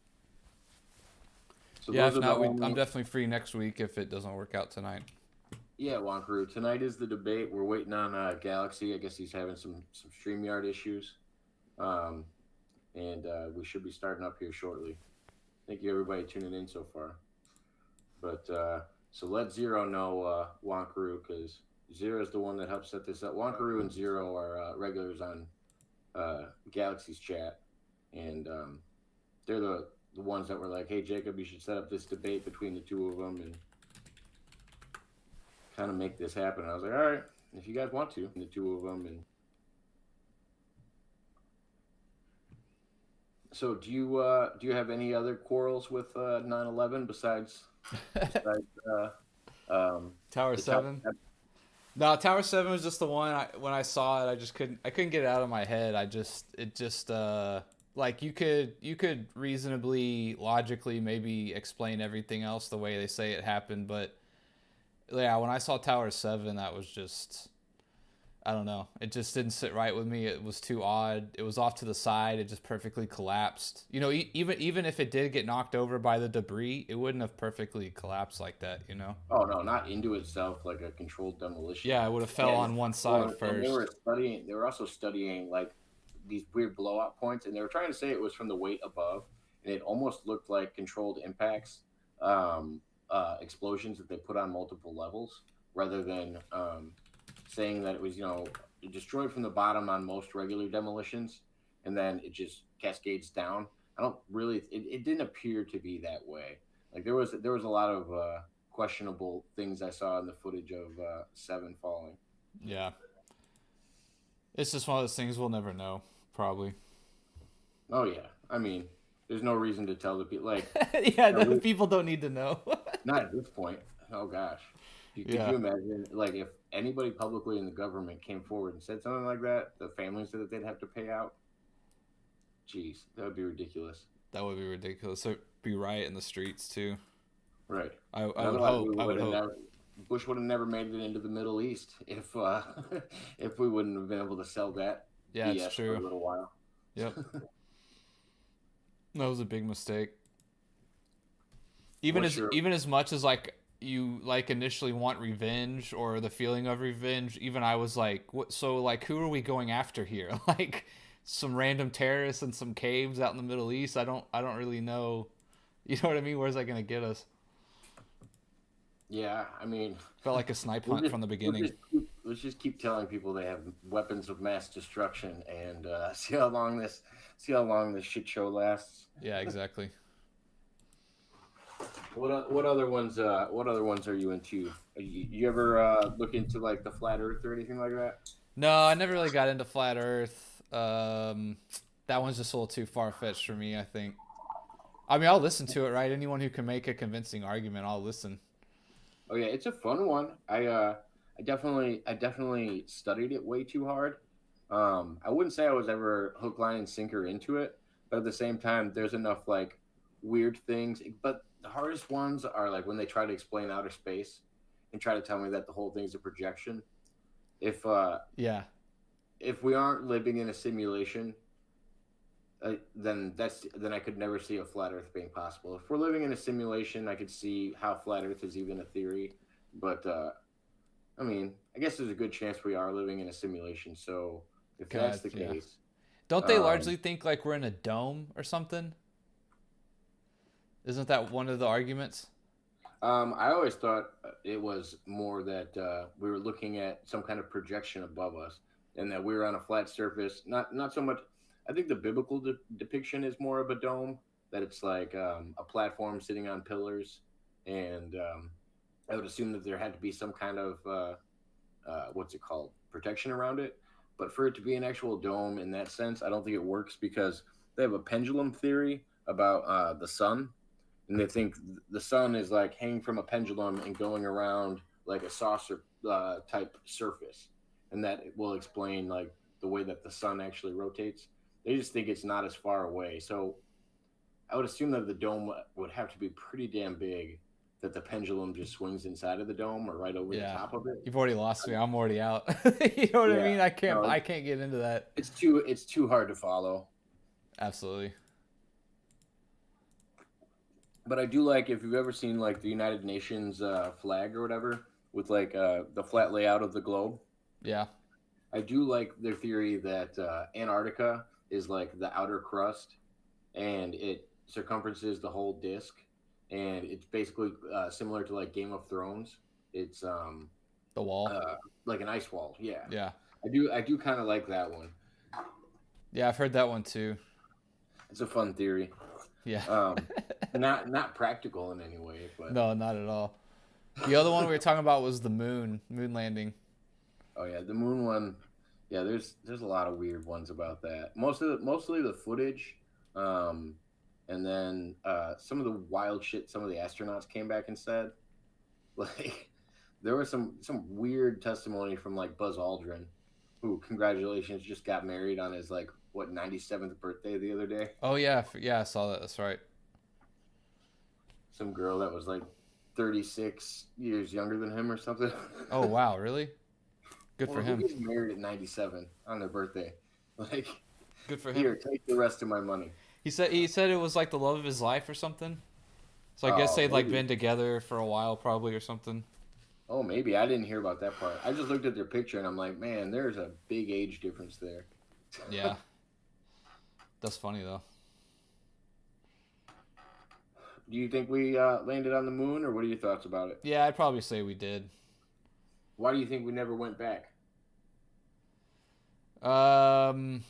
So yeah, if not, I'm definitely free next week if it doesn't work out tonight. Yeah, Wankaroo. Tonight is the debate. We're waiting on Galaxy. I guess he's having some StreamYard issues. And we should be starting up here shortly. Thank you, everybody, tuning in so far. But so let Zero know Wankaroo, because Zero is the one that helped set this up. Wankaroo and Zero are regulars on Galaxy's chat, and they're the ones that were like, "Hey, Jacob, you should set up this debate between the two of them and kind of make this happen." And I was like, "All right, if you guys want to," and the two of them, and So do you have any other quarrels with 9/11 besides Tower the 7? No, Tower 7 was just the one. When I saw it, I couldn't get it out of my head. Like you could reasonably, logically maybe explain everything else the way they say it happened, but yeah, when I saw Tower 7, that was just, I don't know. It just didn't sit right with me. It was too odd. It was off to the side. It just perfectly collapsed. You know, even if it did get knocked over by the debris, it wouldn't have perfectly collapsed like that, you know? Oh no, not into itself like a controlled demolition. Yeah, it would have fell on one side first. And they were also studying like these weird blowout points, and they were trying to say it was from the weight above, and it almost looked like controlled impacts, explosions that they put on multiple levels, rather than saying that it was, destroyed from the bottom on most regular demolitions, and then it just cascades down. I don't really. It didn't appear to be that way. Like there was a lot of questionable things I saw in the footage of 7 falling. Yeah, it's just one of those things we'll never know, probably. Oh yeah, I mean, there's no reason to tell the people. Like, yeah, the people don't need to know. Not at this point. Oh gosh, could you imagine? Like, if anybody publicly in the government came forward and said something like that, the families that they'd have to pay out. Jeez, that would be ridiculous. That would be ridiculous. There'd be riot in the streets too. Right. I would hope. Bush would have never made it into the Middle East if we wouldn't have been able to sell that. Yeah, it's true. For a little while. Yep. That was a big mistake. Even as much as like you like initially want revenge or the feeling of revenge, even I was like, what? So like, who are we going after here? Like some random terrorists in some caves out in the Middle East? I don't really know. You know what I mean? Where's that gonna get us? Yeah, I mean, felt like a snipe hunt from the beginning. Let's just keep telling people they have weapons of mass destruction and see how long this shit show lasts. Yeah, exactly. What other ones are you into? You ever look into like the flat Earth or anything like that? No, I never really got into flat Earth. That one's just a little too far fetched for me, I think. I mean, I'll listen to it, right? Anyone who can make a convincing argument, I'll listen. Oh yeah, it's a fun one. I definitely studied it way too hard. I wouldn't say I was ever hook, line, and sinker into it, but at the same time, there's enough like weird things. But the hardest ones are like when they try to explain outer space and try to tell me that the whole thing's a projection. If we aren't living in a simulation, then I could never see a flat Earth being possible. If we're living in a simulation, I could see how flat Earth is even a theory. But I mean, I guess there's a good chance we are living in a simulation. So if that's the case, don't they largely think like we're in a dome or something? Isn't that one of the arguments? I always thought it was more that we were looking at some kind of projection above us, and that we were on a flat surface. Not so much. I think the biblical depiction is more of a dome, that it's like a platform sitting on pillars, and I would assume that there had to be some kind of protection around it. But for it to be an actual dome in that sense, I don't think it works, because they have a pendulum theory about the sun, and they think the sun is like hanging from a pendulum and going around like a saucer type surface, and that it will explain like the way that the sun actually rotates. They just think it's not as far away. So I would assume that the dome would have to be pretty damn big, that the pendulum just swings inside of the dome or right over the top of it. You've already lost me. I'm already out. You know what I mean? I can't get into that. It's too hard to follow. Absolutely. But I do like, if you've ever seen like the United Nations flag or whatever, with like the flat layout of the globe. Yeah. I do like their theory that Antarctica is like the outer crust, and it circumferences the whole disk, and it's basically similar to like Game of Thrones. It's the wall, like an ice wall. Yeah. Yeah. I do kind of like that one. Yeah, I've heard that one too. It's a fun theory. Yeah. Not practical in any way, but no, not at all. The other one we were talking about was the moon landing. Oh yeah, the moon one. Yeah, there's a lot of weird ones about that. Mostly the footage And then some of the wild shit some of the astronauts came back and said. Like, there was some weird testimony from like Buzz Aldrin, who, congratulations, just got married on his 97th birthday the other day. Oh yeah, yeah, I saw that. That's right. Some girl that was 36 years younger than him or something. Oh wow, really? Good for him. Who gets married at 97 on their birthday? Good for him. Here, take the rest of my money. He said it was like the love of his life or something. So I guess they'd been together for a while probably or something. Oh, maybe. I didn't hear about that part. I just looked at their picture and I'm like, man, there's a big age difference there. Yeah. That's funny though. Do you think we landed on the moon, or what are your thoughts about it? Yeah, I'd probably say we did. Why do you think we never went back? I don't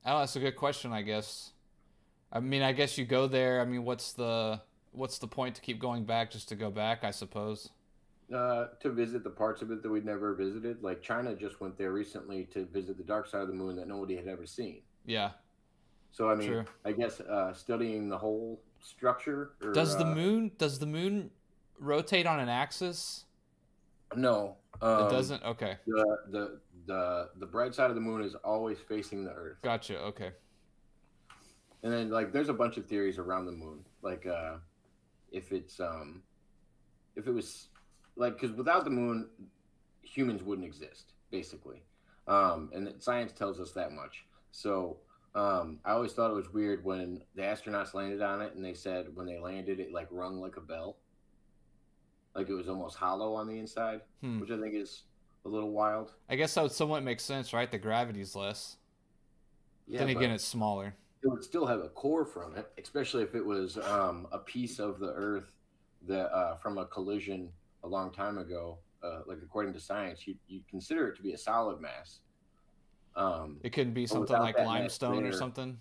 know, that's a good question, I guess. I mean, I guess you go there. I mean, what's the point to keep going back just to go back, I suppose? To visit the parts of it that we'd never visited. Like, China just went there recently to visit the dark side of the moon that nobody had ever seen. Yeah. So, I mean, True. I guess studying the whole structure. Or, does the moon rotate on an axis? No. It doesn't? Okay. The bright side of the moon is always facing the Earth. Gotcha. Okay. And then there's a bunch of theories around the moon. If it was because without the moon, humans wouldn't exist, basically. And science tells us that much. So I always thought it was weird when the astronauts landed on it and they said when they landed it rung like a bell. Like it was almost hollow on the inside, which I think is a little wild. I guess that would somewhat make sense, right? The gravity's less. Yeah, then again, it's smaller. It would still have a core from it, especially if it was a piece of the Earth that from a collision a long time ago. According to science, you consider it to be a solid mass. It couldn't be something like limestone or something.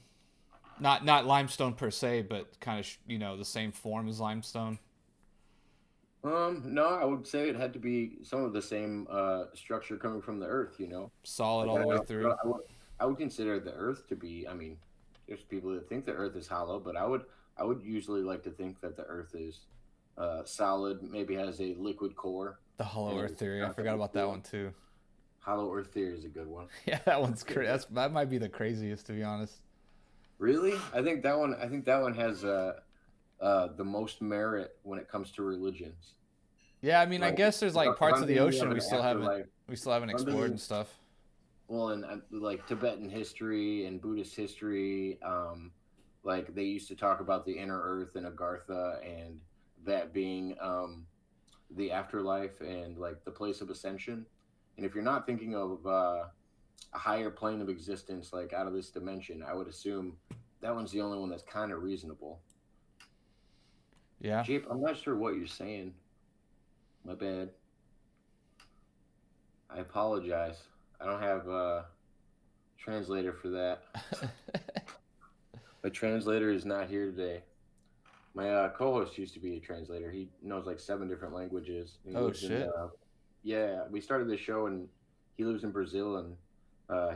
Not limestone per se, but kind of the same form as limestone. No, I would say it had to be some of the same structure coming from the Earth. Solid all the way through. I would consider the Earth to be. I mean, there's people that think the Earth is hollow, but I would usually like to think that the Earth is solid. Maybe has a liquid core. The hollow Earth theory. I forgot about that one too. Hollow Earth theory is a good one. Yeah, that one's crazy. That might be the craziest, to be honest. Really? I think that one has the most merit when it comes to religions. Yeah, I mean, I guess there's parts of the ocean we still haven't explored and stuff. Well, and Tibetan history and Buddhist history, they used to talk about the inner earth and Agartha, and that being the afterlife and the place of ascension. And if you're not thinking of a higher plane of existence, out of this dimension, I would assume that one's the only one that's kind of reasonable. Yeah. Jeep, I'm not sure what you're saying. My bad. I apologize. I don't have a translator for that. My translator is not here today. My co-host used to be a translator. He knows 7 different languages. Oh, shit. Yeah, we started this show, and he lives in Brazil, and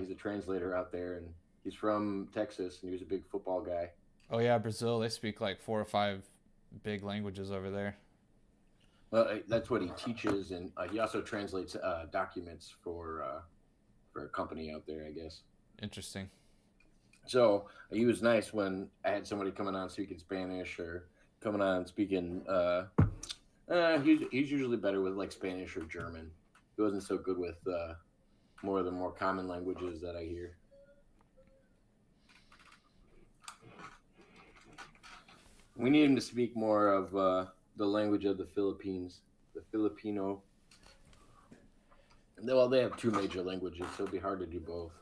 he's a translator out there, and he's from Texas, and he was a big football guy. Oh, yeah, Brazil. They speak 4 or 5 big languages over there. Well, that's what he teaches, and he also translates documents for a company out there, I guess. Interesting. So he was nice when I had somebody coming on speaking Spanish or coming on speaking. He's usually better with Spanish or German. He wasn't so good with more of the more common languages that I hear. We need him to speak more of the language of the Philippines, the Filipino. Well, they have 2 major languages, so it'd be hard to do both.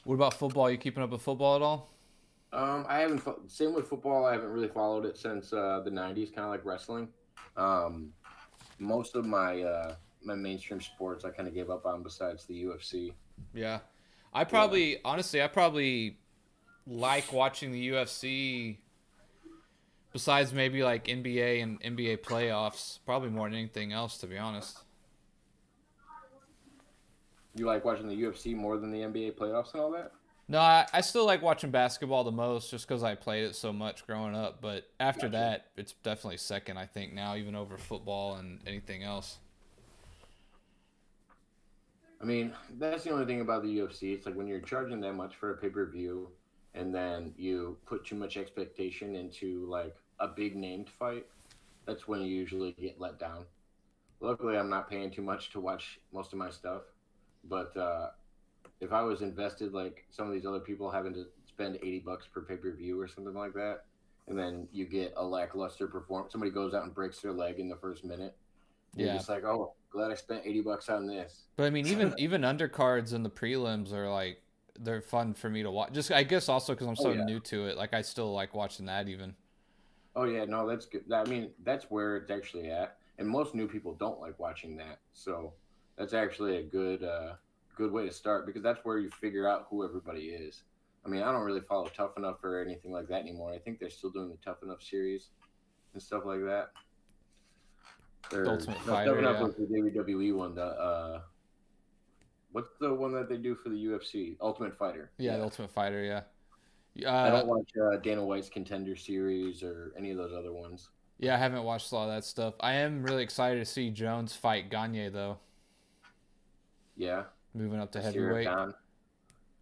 What about football? You keeping up with football at all? I haven't. Same with football. I haven't really followed it since the '90s, kind of like wrestling. Most of my my mainstream sports I kind of gave up on, besides the UFC. Yeah, honestly, I probably like watching the UFC. Besides maybe NBA and NBA playoffs, probably more than anything else, to be honest. You like watching the UFC more than the NBA playoffs and all that? No, I still like watching basketball the most just because I played it so much growing up. But after that, it's definitely second, I think, now, even over football and anything else. I mean, that's the only thing about the UFC. It's like when you're charging that much for a pay-per-view and then you put too much expectation into like a big named fight, that's when you usually get let down. Luckily, I'm not paying too much to watch most of my stuff, but if I was invested like some of these other people having to spend $80 per pay-per-view or something like that, and then you get a lackluster performance, somebody goes out and breaks their leg in the first minute, you're just like, oh, glad I spent $80 on this. But I mean, even undercards and the prelims are like, they're fun for me to watch. Just I guess also because I'm so new to it, like I still like watching that even. Oh yeah, no, that's good. I mean, that's where it's actually at, and most new people don't like watching that, so that's actually a good good way to start because that's where you figure out who everybody is. I mean, I don't really follow Tough Enough or anything like that anymore. I think they're still doing the Tough Enough series and stuff like that. Ultimate Fighter, Tough Enough was the WWE one. What's the one that they do for the UFC? Ultimate Fighter. Yeah, the Ultimate Fighter. Yeah. I don't watch Dana White's Contender series or any of those other ones. Yeah, I haven't watched a lot of that stuff. I am really excited to see Jones fight Gagne though. Yeah. Moving up to heavyweight.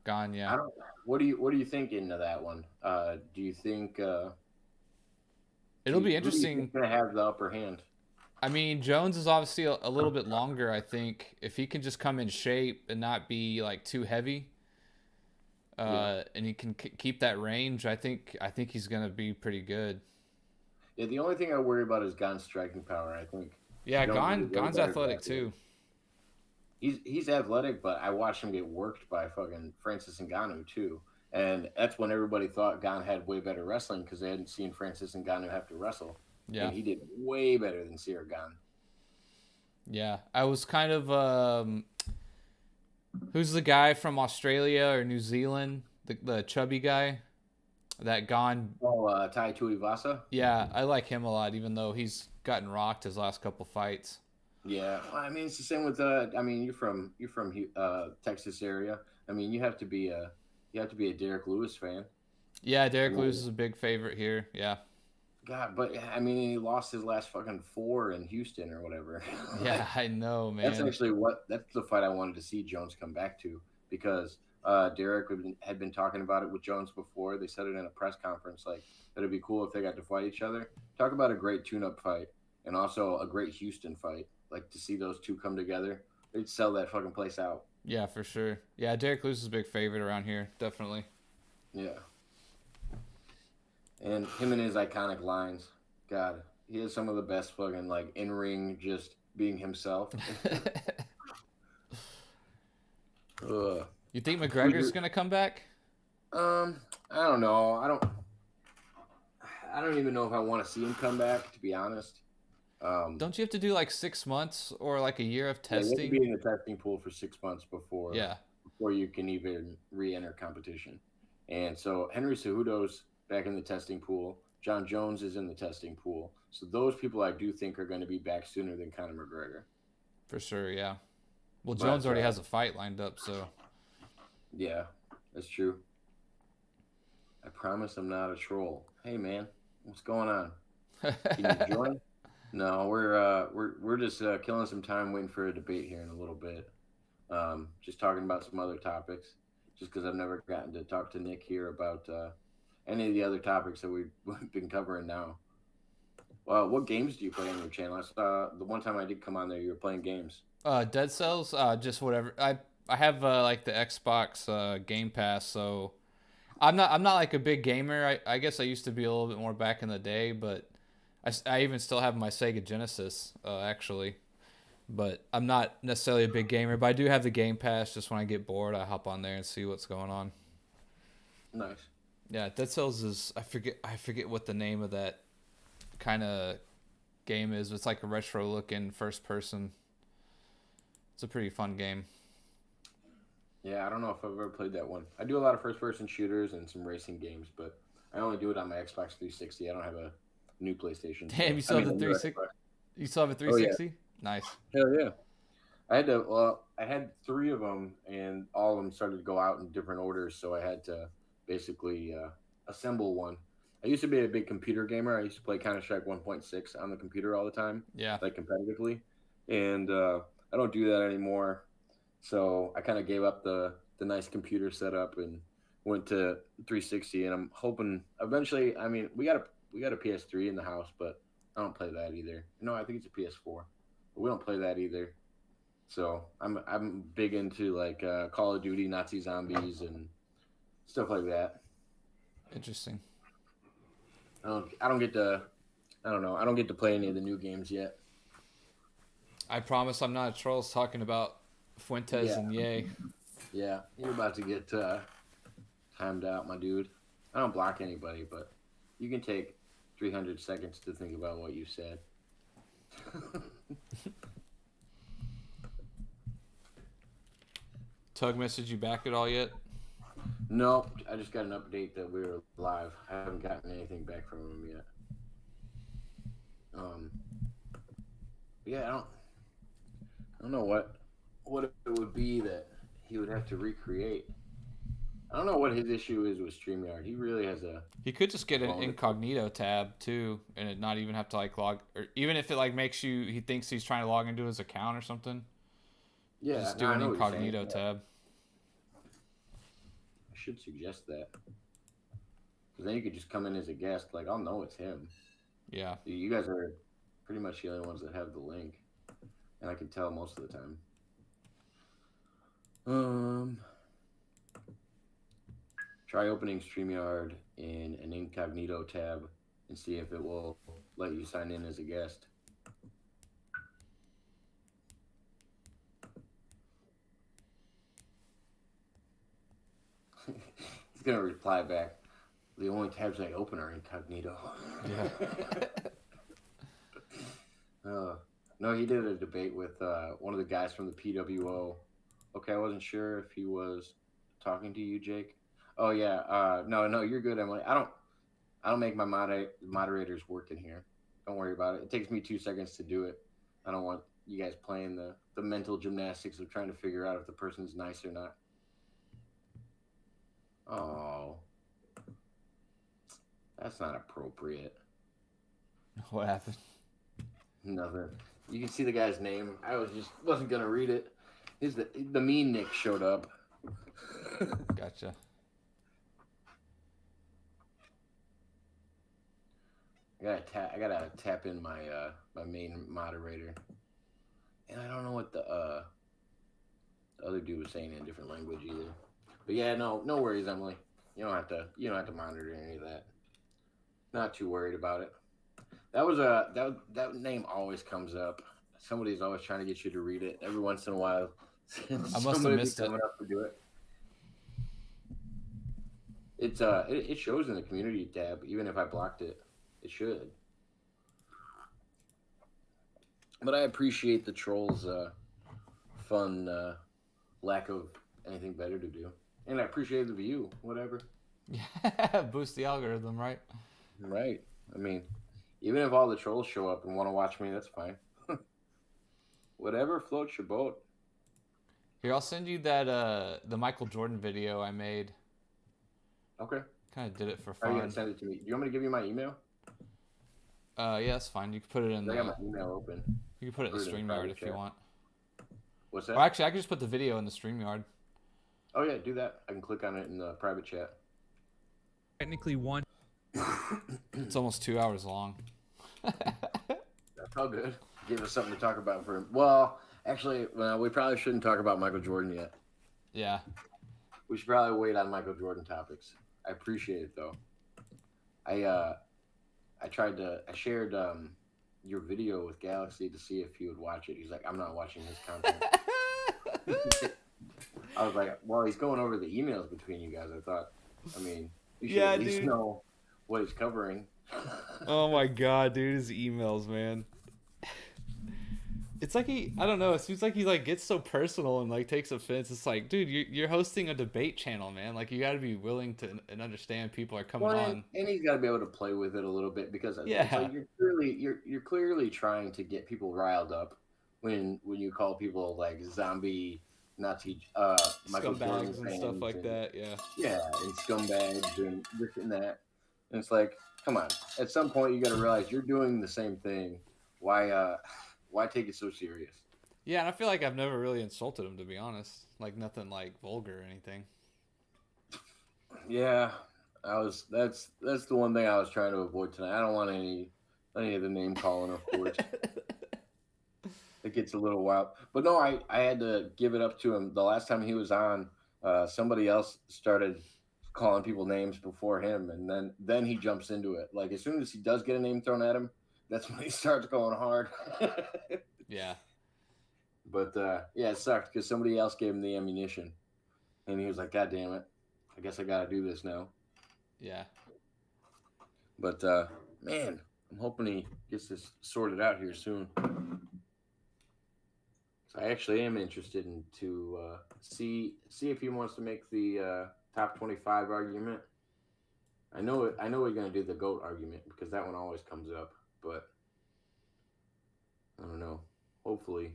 Gone, yeah. What do you think into that one? Do you think it'll be interesting? Going to have the upper hand. I mean, Jones is obviously a little bit longer. I think if he can just come in shape and not be like too heavy, and he can keep that range, I think he's going to be pretty good. Yeah, the only thing I worry about is Gon's striking power. I think. Yeah, Gon's athletic too. He's athletic, but I watched him get worked by fucking Francis Ngannou too, and that's when everybody thought Gon had way better wrestling because they hadn't seen Francis Ngannou have to wrestle. Yeah, and he did way better than Ciryl Gane. Yeah, I was kind of who's the guy from Australia or New Zealand, the chubby guy, that Gone. Oh, Tai Tuivasa. Yeah, I like him a lot, even though he's gotten rocked his last couple fights. Yeah, well, I mean it's the same with I mean you're from Texas area. I mean you have to be a Derek Lewis fan. Yeah, Derek Lewis is a big favorite here. Yeah. God, but I mean he lost his last fucking 4 in Houston or whatever. Yeah, I know, man. That's the fight I wanted to see Jones come back to because Derek had been talking about it with Jones before. They said it in a press conference like it'd be cool if they got to fight each other. Talk about a great tune-up fight and also a great Houston fight. Like to see those two come together, they'd sell that fucking place out. Yeah, for sure. Yeah, Derek Lewis is a big favorite around here, definitely. Yeah. And him and his iconic lines, God, he has some of the best fucking like in ring, just being himself. You think McGregor's gonna come back? I don't know. I don't even know if I want to see him come back, to be honest. Don't you have to do like 6 months or like a year of testing? You have to be in the testing pool for 6 months before you can even re-enter competition. And so Henry Cejudo's back in the testing pool. John Jones is in the testing pool. So those people I do think are going to be back sooner than Conor McGregor. For sure, yeah. Well, Jones already has a fight lined up, so. Yeah, that's true. I promise I'm not a troll. Hey, man, what's going on? Can you join? No, we're just killing some time waiting for a debate here in a little bit. Just talking about some other topics, just because I've never gotten to talk to Nick here about any of the other topics that we've been covering now. Well, what games do you play on your channel? I saw the one time I did come on there, you were playing games. Dead Cells, just whatever. I have like the Xbox Game Pass, so I'm not like a big gamer. I guess I used to be a little bit more back in the day, but. I even still have my Sega Genesis, actually. But I'm not necessarily a big gamer. But I do have the Game Pass. Just when I get bored, I hop on there and see what's going on. Nice. Yeah, Dead Cells is... I forget what the name of that kind of game is. It's like a retro-looking first person. It's a pretty fun game. Yeah, I don't know if I've ever played that one. I do a lot of first-person shooters and some racing games, but I only do it on my Xbox 360. I don't have a new PlayStation. Damn, you still have the 360? You still have a 360? Oh, yeah. Nice. Hell yeah. I had 3 of them, and all of them started to go out in different orders, so I had to basically assemble one. I used to be a big computer gamer. I used to play Counter-Strike 1.6 on the computer all the time, Yeah. like competitively, and I don't do that anymore. So I kind of gave up the nice computer setup and went to 360, and I'm hoping eventually. I mean, we got a PS3 in the house, but I don't play that either. No, I think it's a PS4, but we don't play that either. So I'm big into like Call of Duty, Nazi zombies, and stuff like that. Interesting. I don't get to play any of the new games yet. I promise I'm not a trolls talking about Fuentes and Ye. Yeah, you're about to get timed out, my dude. I don't block anybody, but you can take 300 seconds to think about what you said. Tug messaged you back at all yet? No, I just got an update that we were live. I haven't gotten anything back from him yet. Yeah, I don't know what it would be that he would have to recreate. I don't know what his issue is with StreamYard. He really has a... He could just get an incognito tab too, and it not even have to like log, or even if it like makes you, he thinks he's trying to log into his account or something. Yeah, just do an incognito tab. I should suggest that. Because then you could just come in as a guest. Like, I'll know it's him. Yeah. You guys are pretty much the only ones that have the link. And I can tell most of the time. Try opening StreamYard in an incognito tab and see if it will let you sign in as a guest. He's going to reply back. The only tabs I open are incognito. Yeah. No, he did a debate with one of the guys from the PWO. Okay, I wasn't sure if he was talking to you, Jake. Oh yeah, no, you're good, Emily. I don't make my moderators work in here. Don't worry about it. It takes me 2 seconds to do it. I don't want you guys playing the mental gymnastics of trying to figure out if the person's nice or not. Oh, that's not appropriate. What happened? Nothing. You can see the guy's name. I wasn't gonna read it. The mean Nick showed up. Gotcha. I gotta tap in my my main moderator, and I don't know what the other dude was saying in a different language either. But yeah, no worries, Emily. You don't have to monitor any of that. Not too worried about it. That was that name always comes up. Somebody's always trying to get you to read it. Every once in a while, I must have missed it. Coming up to do it. It shows in the community tab. Even if I blocked it, it should. But I appreciate the trolls' fun lack of anything better to do, and I appreciate the view. Whatever. Yeah, boost the algorithm, right? Right. I mean, even if all the trolls show up and want to watch me, that's fine. Whatever floats your boat. Here, I'll send you that the Michael Jordan video I made. Okay. Kind of did it for How are fun. you gonna send it to me? Do you want me to give you my email? Yeah, that's fine. You can put it in. I got my email open. You can put it in the StreamYard if you want. What's that? Or actually, I can just put the video in the StreamYard. Oh yeah, do that. I can click on it in the private chat. Technically one. It's almost 2 hours long. That's all good. Give us something to talk about for him. Well, actually, we probably shouldn't talk about Michael Jordan yet. Yeah. We should probably wait on Michael Jordan topics. I appreciate it though. I shared your video with Galaxy to see if he would watch it. He's like, I'm not watching his content. I was like, well, he's going over the emails between you guys. I thought, I mean, you should at least know what he's covering. Oh my god, dude, his emails, man. It's like I don't know, it seems like he like gets so personal and like takes offense. It's like, dude, you're hosting a debate channel, man. Like, you got to be willing to and understand people are coming on. And he's got to be able to play with it a little bit because it's like you're clearly trying to get people riled up when you call people like zombie Nazi Michael Jordan Scumbags and fans stuff like that. Yeah. Yeah, and scumbags and this and that. And it's like, come on. At some point, you got to realize you're doing the same thing. Why take it so serious? Yeah, and I feel like I've never really insulted him, to be honest. Like nothing like vulgar or anything. Yeah, That's the one thing I was trying to avoid tonight. I don't want any of the name calling, of course. It gets a little wild. But no, I had to give it up to him. The last time he was on, somebody else started calling people names before him, and then he jumps into it. Like, as soon as he does get a name thrown at him, that's when he starts going hard. Yeah. But, yeah, it sucked because somebody else gave him the ammunition. And he was like, God damn it. I guess I got to do this now. Yeah. But, man, I'm hoping he gets this sorted out here soon. So I actually am interested in to see if he wants to make the top 25 argument. I know we're going to do the GOAT argument because that one always comes up, but I don't know. Hopefully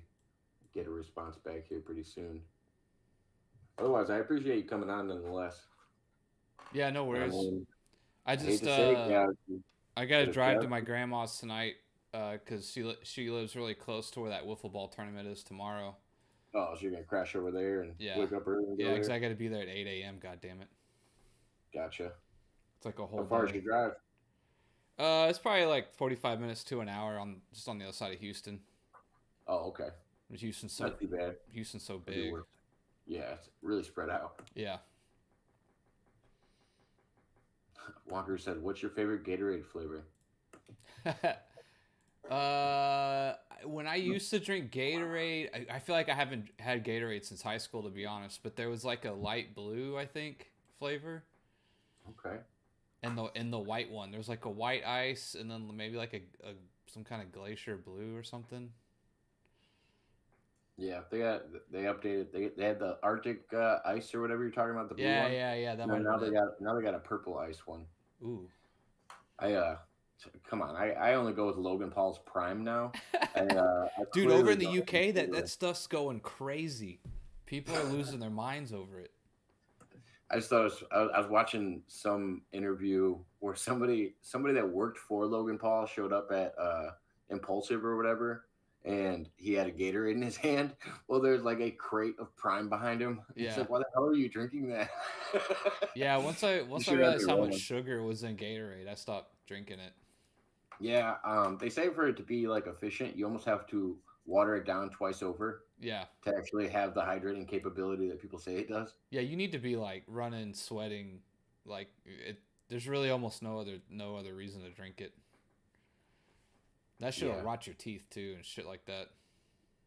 get a response back here pretty soon. Otherwise, I appreciate you coming on nonetheless. Yeah, no worries. I just I got to drive to my grandma's tonight because she lives really close to where that wiffle ball tournament is tomorrow. Oh, so you're gonna crash over there and wake up early? Yeah, because I got to be there at 8 a.m. God damn it. Gotcha. It's like a whole. How far is your drive? It's probably like 45 minutes to an hour just on the other side of Houston. Oh, okay. Houston's not too bad. Houston's so big. Yeah, it's really spread out. Yeah. Walker said, "What's your favorite Gatorade flavor?" When I used to drink Gatorade, I feel like I haven't had Gatorade since high school, to be honest. But there was like a light blue, I think, flavor. Okay. And the white one, there's like a white ice, and then maybe like a some kind of glacier blue or something. Yeah, they updated. They had the Arctic ice or whatever you're talking about. The blue one. Yeah. Now they got a purple ice one. Ooh. Come on. I only go with Logan Paul's Prime now. Dude, over in the UK, that stuff's going crazy. People are losing their minds over it. I just thought I was watching some interview where somebody that worked for Logan Paul showed up at Impulsive or whatever, and he had a Gatorade in his hand. Well, there's like a crate of Prime behind him. Yeah. It's like, why the hell are you drinking that? Yeah, once I realized how much sugar was in Gatorade, I stopped drinking it. Yeah, they say for it to be like efficient, you almost have to water it down twice over. Yeah. To actually have the hydrating capability that people say it does. Yeah, you need to be like running, sweating, like it. There's really almost no other reason to drink it. That shit will rot your teeth too and shit like that.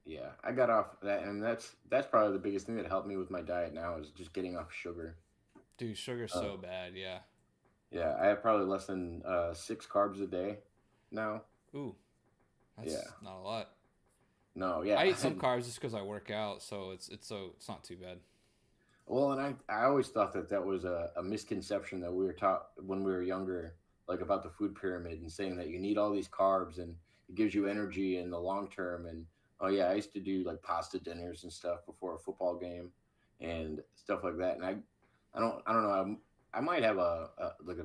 Yeah, I got off that, and that's probably the biggest thing that helped me with my diet now is just getting off sugar. Dude, sugar's so bad. Yeah. Yeah, I have probably less than 6 carbs a day now. Ooh, that's not a lot. No, yeah. I eat some carbs just because I work out, so it's not too bad. Well, and I always thought that was a misconception that we were taught when we were younger, like about the food pyramid and saying that you need all these carbs and it gives you energy in the long term. And oh yeah, I used to do like pasta dinners and stuff before a football game and stuff like that. And I don't know. I might have a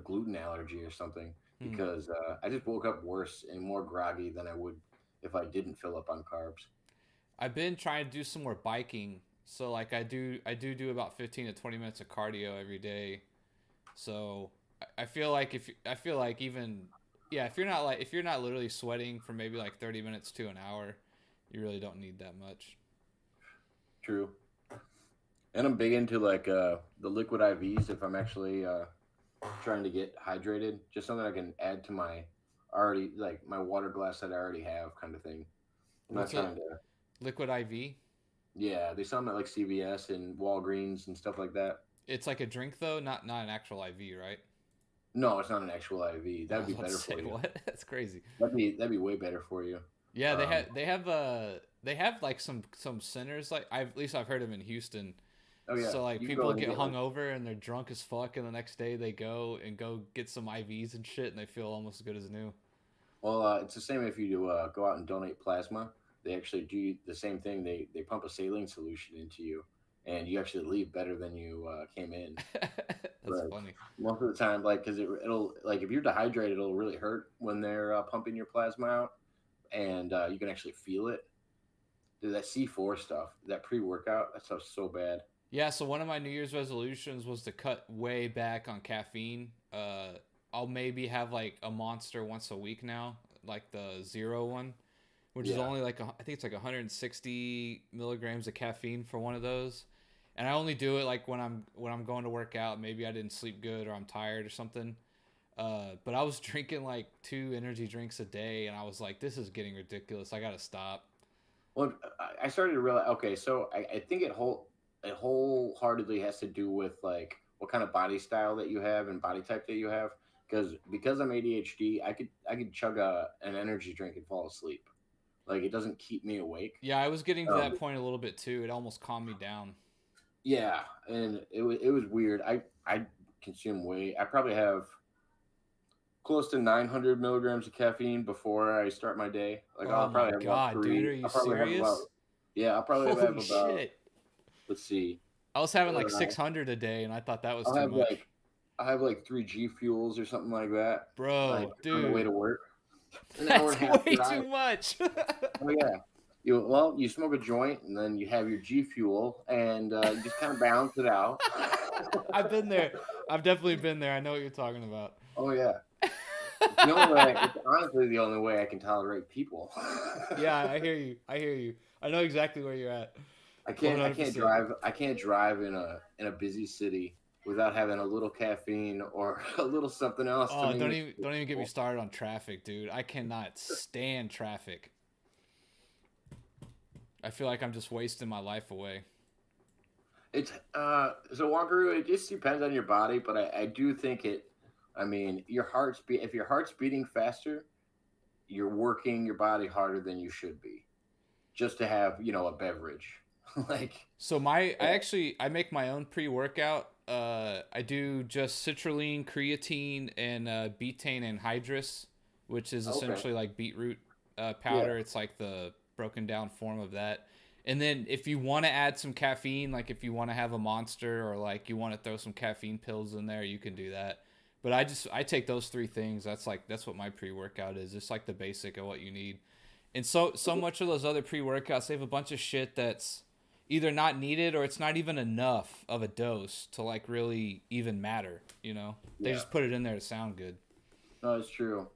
gluten allergy or something because I just woke up worse and more groggy than I would if I didn't fill up on carbs. I've been trying to do some more biking. So like I do about 15 to 20 minutes of cardio every day. So I feel like if you're not literally sweating for maybe like 30 minutes to an hour, you really don't need that much. True. And I'm big into like the liquid IVs if I'm actually trying to get hydrated, just something I can add to my already like my water glass that I already have kind of thing. I'm not trying to liquid IV? Yeah, they sell them at like CVS and Walgreens and stuff like that. It's like a drink though, not an actual IV, right? No, it's not an actual IV. That'd be better for you. What? That's crazy. That'd be way better for you. Yeah, they have like some centers like at least I've heard of in Houston. Oh yeah. So like people get hungover and they're drunk as fuck, and the next day they go get some IVs and shit, and they feel almost as good as new. Well, it's the same if you go out and donate plasma. they actually do the same thing. They pump a saline solution into you, and you actually leave better than you came in. That's funny. Most of the time, like, because it'll like if you're dehydrated, it'll really hurt when they're pumping your plasma out, and you can actually feel it. Dude, that C4 stuff, that pre-workout, that stuff's so bad. Yeah, so one of my New Year's resolutions was to cut way back on caffeine. I'll maybe have like a Monster once a week now, like the zero one, which is only like I think it's like 160 milligrams of caffeine for one of those. And I only do it like when I'm going to work out. Maybe I didn't sleep good or I'm tired or something. But I was drinking like 2 energy drinks a day, and I was like, this is getting ridiculous. I gotta stop. Well, I started to realize. Okay, so I think it wholeheartedly has to do with like what kind of body style that you have and body type that you have. Because I'm ADHD, I could chug an energy drink and fall asleep. Like, it doesn't keep me awake. Yeah, I was getting to that point a little bit too. It almost calmed me down. Yeah, and it was weird. I consume I probably have close to 900 milligrams of caffeine before I start my day. Like, I'll probably have about 3. Dude, are you serious? I'll probably have about. Shit. Let's see. I was having like 600 a day, and I thought that was too much. I have like 3 G Fuels or something like that. Bro, like, dude. On the way to work. That's way too much. Oh, yeah. You smoke a joint, and then you have your G Fuel, and you just kind of balance it out. I've been there. I've definitely been there. I know what you're talking about. Oh, yeah. It's honestly the only way I can tolerate people. Yeah, I hear you. I know exactly where you're at. I can't drive in a busy city without having a little caffeine or a little something else. Oh, don't even get me started on traffic, dude. I cannot stand traffic. I feel like I'm just wasting my life away. It's so Walker, it just depends on your body, but I do think it. I mean, if your heart's beating faster, you're working your body harder than you should be, just to have a beverage. Like, so I make my own pre-workout. I do just citrulline, creatine, and betaine anhydrous, which is essentially like beetroot powder. Yeah. It's like the broken down form of that. And then if you want to add some caffeine, like if you want to have a Monster or like you want to throw some caffeine pills in there, you can do that. But I take those 3 things. That's what my pre-workout is. It's like the basic of what you need. And so much of those other pre-workouts, they have a bunch of shit that's either not needed or it's not even enough of a dose to like really even matter. They just put it in there to sound good. No, it's true.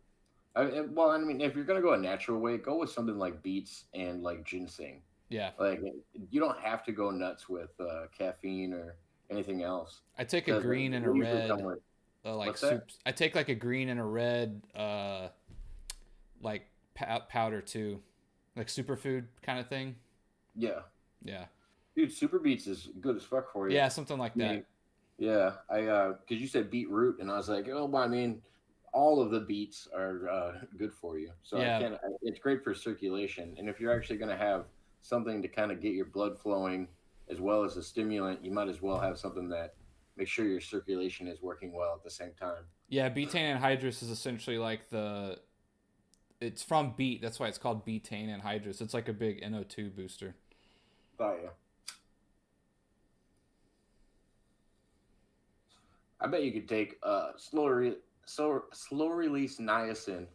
I mean, if you're gonna go a natural way, go with something like beets and like ginseng. Yeah. Like, you don't have to go nuts with caffeine or anything else. I take a green and a red. I take like a green and a red, like powder too, like superfood kind of thing. Yeah. Yeah. Dude, Super Beets is good as fuck for you. Yeah, something like that. Yeah, because you said beetroot, and I was like, I mean, all of the beets are good for you. So yeah. It's great for circulation, and if you're actually going to have something to kind of get your blood flowing as well as a stimulant, you might as well have something that makes sure your circulation is working well at the same time. Yeah, betaine anhydrous is essentially like it's from beet. That's why it's called betaine anhydrous. It's like a big NO2 booster. Oh, yeah. I bet you could take slow release niacin,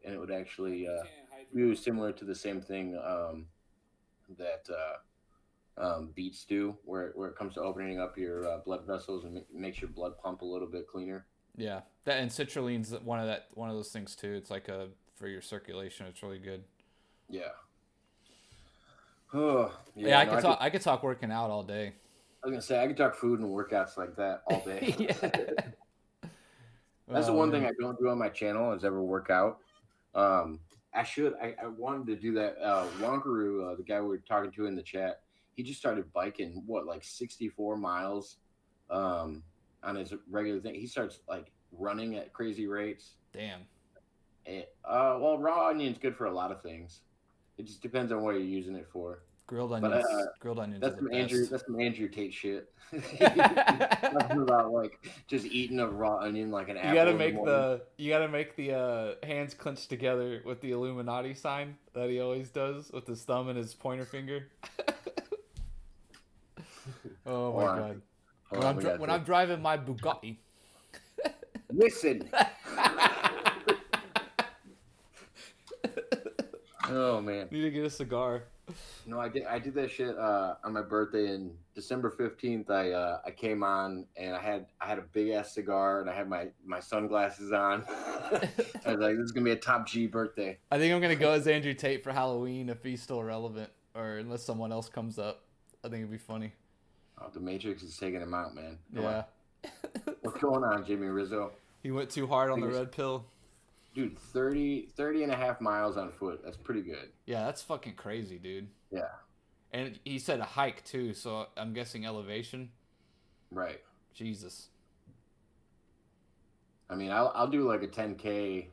and it would actually do similar to the same thing that beets do, where it comes to opening up your blood vessels and makes your blood pump a little bit cleaner. Yeah, that and citrulline's one of those things too. It's like for your circulation. It's really good. Yeah. Oh, yeah. I could talk working out all day. I was gonna say I could talk food and workouts like that all day. Yeah. That's the one thing I don't do on my channel is ever work out. I wanted to do that. Wankaroo, the guy we were talking to in the chat, he just started biking, like 64 miles on his regular thing. He starts like running at crazy rates. Damn. Well, raw onion's good for a lot of things. It just depends on what you're using it for. Grilled But onions. Grilled onions that's are some the Andrew. best. That's some Andrew Tate shit. Talking about like just eating a raw onion like an apple. You gotta make the hands clenched together with the Illuminati sign that he always does with his thumb and his pointer finger. Oh my god! When I'm driving my Bugatti. Listen. Oh man. Need to get a cigar. No, I did that shit on my birthday in December 15th. I came on and I had a big ass cigar and I had my sunglasses on. I was like, this is gonna be a top G birthday. I think I'm gonna go as Andrew Tate for Halloween if he's still relevant, or unless someone else comes up. I think it'd be funny. Oh, the Matrix is taking him out, man. Come on. What's going on, Jimmy Rizzo? He went too hard on the red pill. Dude, 30 and a half miles on foot. That's pretty good. Yeah, that's fucking crazy, dude. Yeah. And he said a hike, too, so I'm guessing elevation. Right. Jesus. I mean, I'll do like a 10K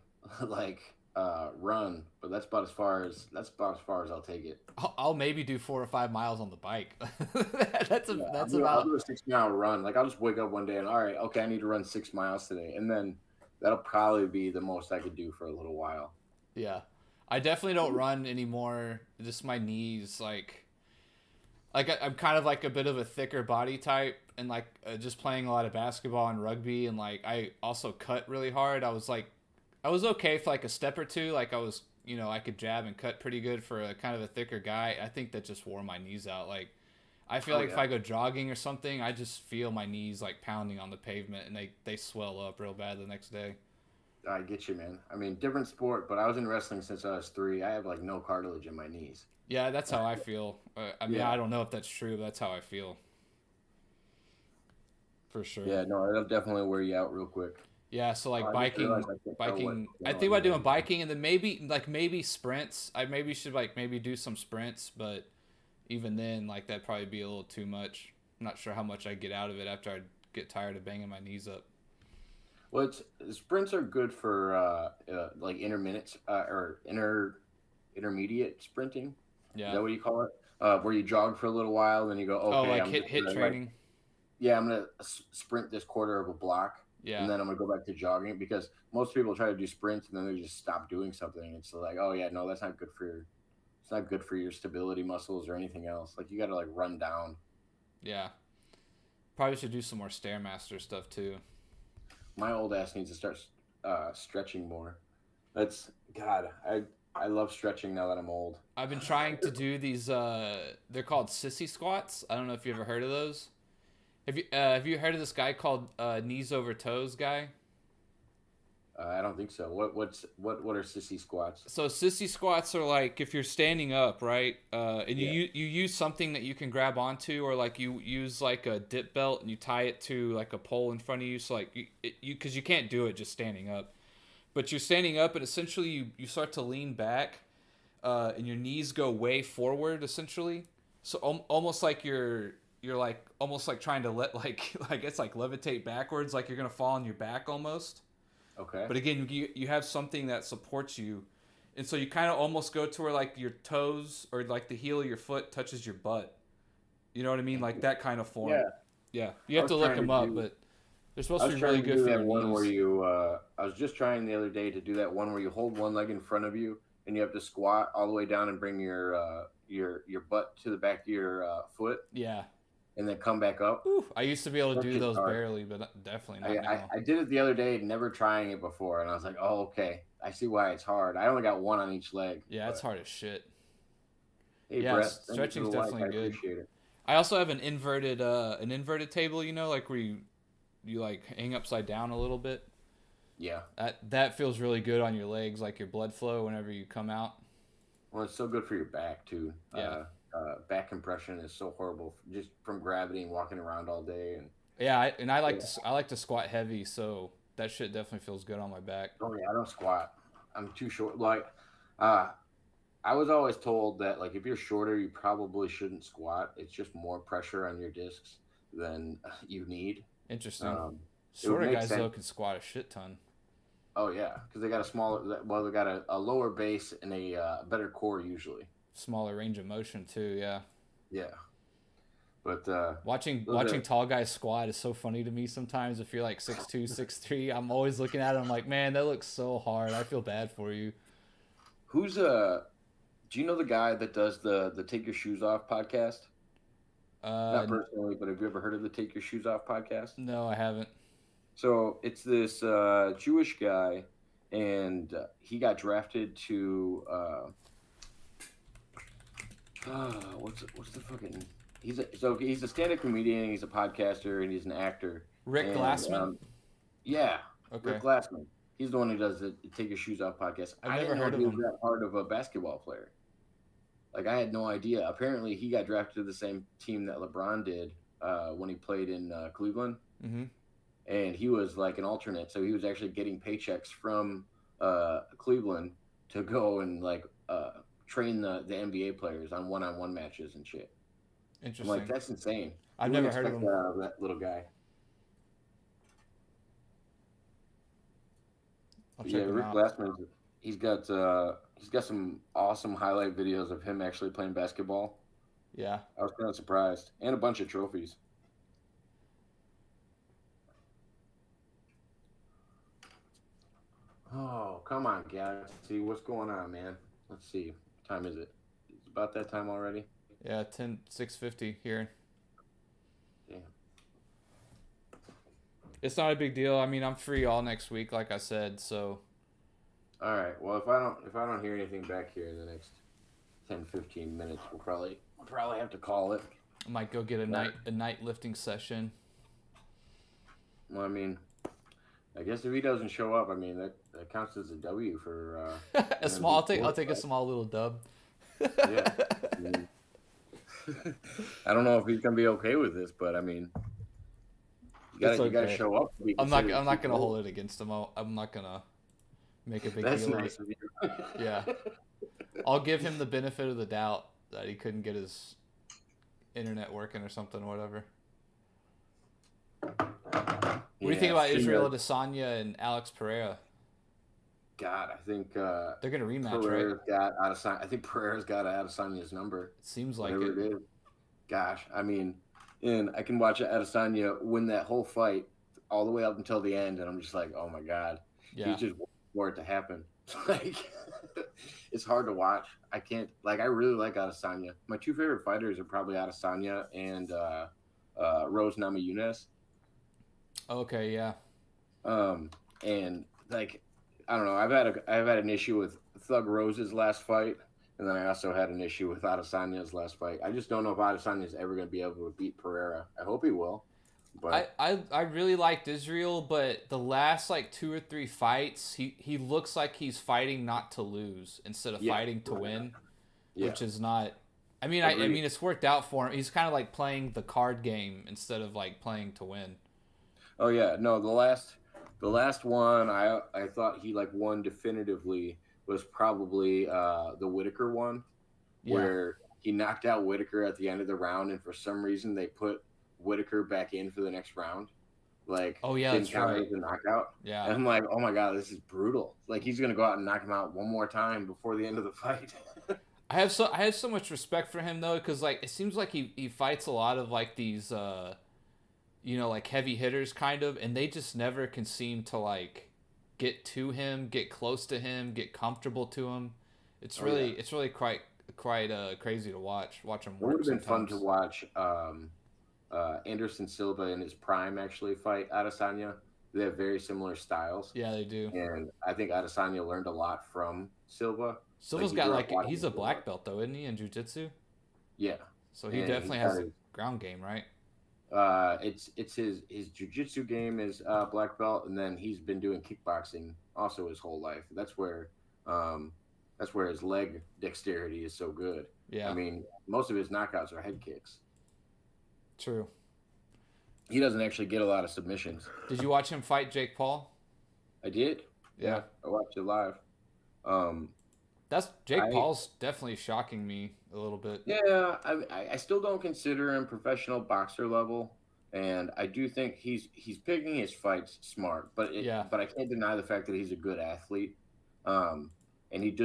run, but that's about as far as I'll take it. I'll maybe do 4 or 5 miles on the bike. I'll do a 6 mile run. Like I'll just wake up one day and all right, okay, I need to run 6 miles today, and then that'll probably be the most I could do for a little while. Yeah, I definitely don't run anymore. Just my knees, like I'm kind of like a bit of a thicker body type, and like just playing a lot of basketball and rugby, and like I also cut really hard. I was okay for like a step or two. Like I was, I could jab and cut pretty good for a kind of a thicker guy. I think that just wore my knees out. Like I feel if I go jogging or something, I just feel my knees like pounding on the pavement, and they swell up real bad the next day. I get you, man. I mean, different sport, but I was in wrestling since I was 3. I have like no cartilage in my knees. Yeah, that's how I feel. I mean, I don't know if that's true, but that's how I feel. For sure. Yeah, no, it'll definitely wear you out real quick. Yeah, so like biking. I think about doing biking, and then maybe sprints. I should do some sprints, but even then, like that'd probably be a little too much. I'm not sure how much I get out of it after I get tired of banging my knees up. Well, sprints are good for like intermittent or intermediate sprinting. Yeah. Is that what you call it? Where you jog for a little while, then you go, okay, I'm hit training. I'm gonna sprint this quarter of a block. Yeah. And then I'm gonna go back to jogging, because most people try to do sprints and then they just stop doing something. It's like, oh yeah, no, that's not good for your stability muscles or anything else. Like you gotta like run down. Yeah. Probably should do some more Stairmaster stuff too. My old ass needs to start stretching more. I love stretching now that I'm old. I've been trying to do these. They're called sissy squats. I don't know if you ever heard of those. Have you heard of this guy called knees over toes guy? I don't think so. What are sissy squats? So sissy squats are like if you're standing up, right? And you use something that you can grab onto, or like you use like a dip belt and you tie it to like a pole in front of you. So like because you can't do it just standing up, but you're standing up and essentially you start to lean back, and your knees go way forward essentially. So almost like you're like almost like trying to I guess like levitate backwards, like you're gonna fall on your back almost. Okay. But again, you have something that supports you, and so you kind of almost go to where like your toes or like the heel of your foot touches your butt. You know what I mean? Like that kind of form. Yeah. Yeah. You have to look them up, but they're supposed to be really good for your knees. Where you, I was just trying the other day to do that one where you hold one leg in front of you and you have to squat all the way down and bring your butt to the back of your foot. Yeah. And then come back up. Ooh, I used to be able to do those barely, but definitely not now. I did it the other day, never trying it before, and I was like, oh, okay. I see why it's hard. I only got one on each leg. Yeah, it's hard as shit. Hey, yeah, Brett, stretching's definitely good. Appreciate it. I also have an inverted table, like where you like hang upside down a little bit. Yeah. That feels really good on your legs, like your blood flow whenever you come out. Well, it's so good for your back too. Yeah. Back compression is so horrible just from gravity and walking around all day. And yeah, I like to squat heavy, so that shit definitely feels good on my back. Oh yeah, I don't squat. I'm too short. Like, I was always told that like if you're shorter, you probably shouldn't squat. It's just more pressure on your discs than you need. Interesting. Shorter guys though can squat a shit ton. Oh yeah, because they got a lower base and a better core usually. smaller range of motion too. Yeah. Yeah. But watching tall guys squat is so funny to me sometimes. If you're like 6'2", 6'3", I'm always looking at it. I'm like, man, that looks so hard. I feel bad for you. Who's do you know the guy that does the Take Your Shoes Off podcast? Not personally, but have you ever heard of the Take Your Shoes Off podcast? No, I haven't. So it's this Jewish guy, and he got drafted to what's the fucking he's a stand-up comedian, he's a podcaster, and he's an actor. Rick Glassman. Yeah, okay. Rick Glassman. He's the one who does the Take Your Shoes Off podcast. I've never heard of him. He was that part of a basketball player. Like, I had no idea. Apparently, he got drafted to the same team that LeBron did when he played in Cleveland. Mm-hmm. And he was like an alternate. So he was actually getting paychecks from Cleveland to go and like train the NBA players on one-on-one matches and shit. Interesting. I'm like, that's insane. I've never heard of him. That little guy. Rick Glassman. He's got some awesome highlight videos of him actually playing basketball. Yeah, I was kind of surprised, and a bunch of trophies. Oh, come on, guys. See what's going on, man. Let's see. What time is it? It's about that time already. Yeah, 6:50 here. Damn. It's not a big deal. I mean, I'm free all next week, like I said. So. All right. Well, if I don't hear anything back here in the next 10-15 minutes, we'll probably have to call it. I might go get a night lifting session. Well, I mean, I guess if he doesn't show up, I mean that counts as a W for I'll take a small little dub. Yeah. I mean, I don't know if he's gonna be okay with this, but I mean, you gotta show up. I'm not gonna hold it against him. I'm not gonna make a big That's deal nice of of it. you. Yeah, I'll give him the benefit of the doubt that he couldn't get his internet working or something, or whatever. What do you think about Israel Adesanya and Alex Pereira? God, I think they're gonna rematch, right? I think Pereira's got Adesanya's number. It seems like it is. Gosh, I mean, and I can watch Adesanya win that whole fight all the way up until the end, and I'm just like, oh my God, he's just waiting for it to happen. Like, it's hard to watch. I can't. Like, I really like Adesanya. My two favorite fighters are probably Adesanya and Rose Namajunas. Okay, yeah. And like, I don't know. I've had an issue with Thug Rose's last fight, and then I also had an issue with Adesanya's last fight. I just don't know if Adesanya's ever going to be able to beat Pereira. I hope he will. But I really liked Israel, but the last like 2 or 3 fights, he looks like he's fighting not to lose instead of fighting to win, which is not. I mean, I mean, it's worked out for him. He's kind of like playing the card game instead of like playing to win. Oh yeah, no, the last one I thought he like won definitively was probably the Whitaker one, where he knocked out Whitaker at the end of the round, and for some reason they put Whitaker back in for the next round. Like, oh yeah, that's right. The knockout. Yeah, and I'm like, oh my God, this is brutal. Like, he's gonna go out and knock him out one more time before the end of the fight. I have so much respect for him though, because like it seems like he fights a lot of like these like heavy hitters kind of, and they just never can seem to like get to him, get close to him, get comfortable to him. It's really quite crazy to watch him work. It would have been fun sometimes. to watch Anderson Silva in his prime actually fight Adesanya. They have very similar styles. Yeah, they do. And I think Adesanya learned a lot from Silva. Silva's he's a black belt though, isn't he, in jiu-jitsu? Yeah. So he definitely has a ground game, right? It's his jiu-jitsu game is black belt, and then he's been doing kickboxing also his whole life. That's where his leg dexterity is so good. Yeah. I mean, most of his knockouts are head kicks. True. He doesn't actually get a lot of submissions. Did you watch him fight Jake Paul? I did. Yeah. I watched it live. Paul's definitely shocking me a little bit. Yeah, I still don't consider him professional boxer level, and I do think he's picking his fights smart. But I can't deny the fact that he's a good athlete. and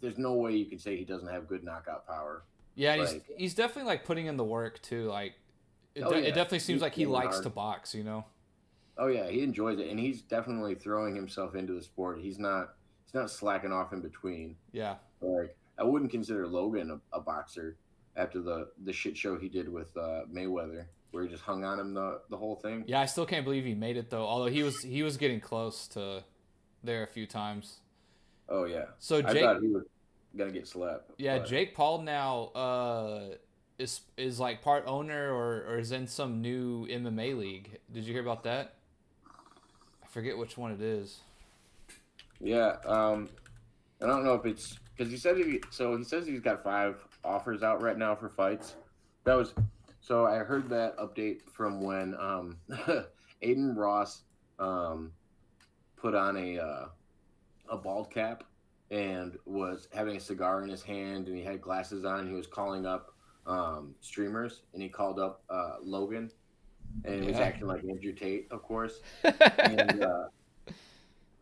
there's no way you can say he doesn't have good knockout power. Yeah, he's definitely like putting in the work too. Like it definitely seems like he likes to box, you know. Oh yeah, he enjoys it, and he's definitely throwing himself into the sport. He's not slacking off in between. Yeah, like I wouldn't consider Logan a boxer after the shit show he did with Mayweather, where he just hung on him the whole thing. Yeah, I still can't believe he made it though. Although he was getting close to there a few times. Oh yeah. So I thought he was gonna get slapped. Yeah, but Jake Paul now is like part owner or is in some new MMA league. Did you hear about that? I forget which one it is. Yeah, I don't know if it's because he says he's got 5 offers out right now for fights. So I heard that update from when Aiden Ross put on a bald cap and was having a cigar in his hand, and he had glasses on. He was calling up streamers, and he called up Logan, and he was acting like Andrew Tate, of course. And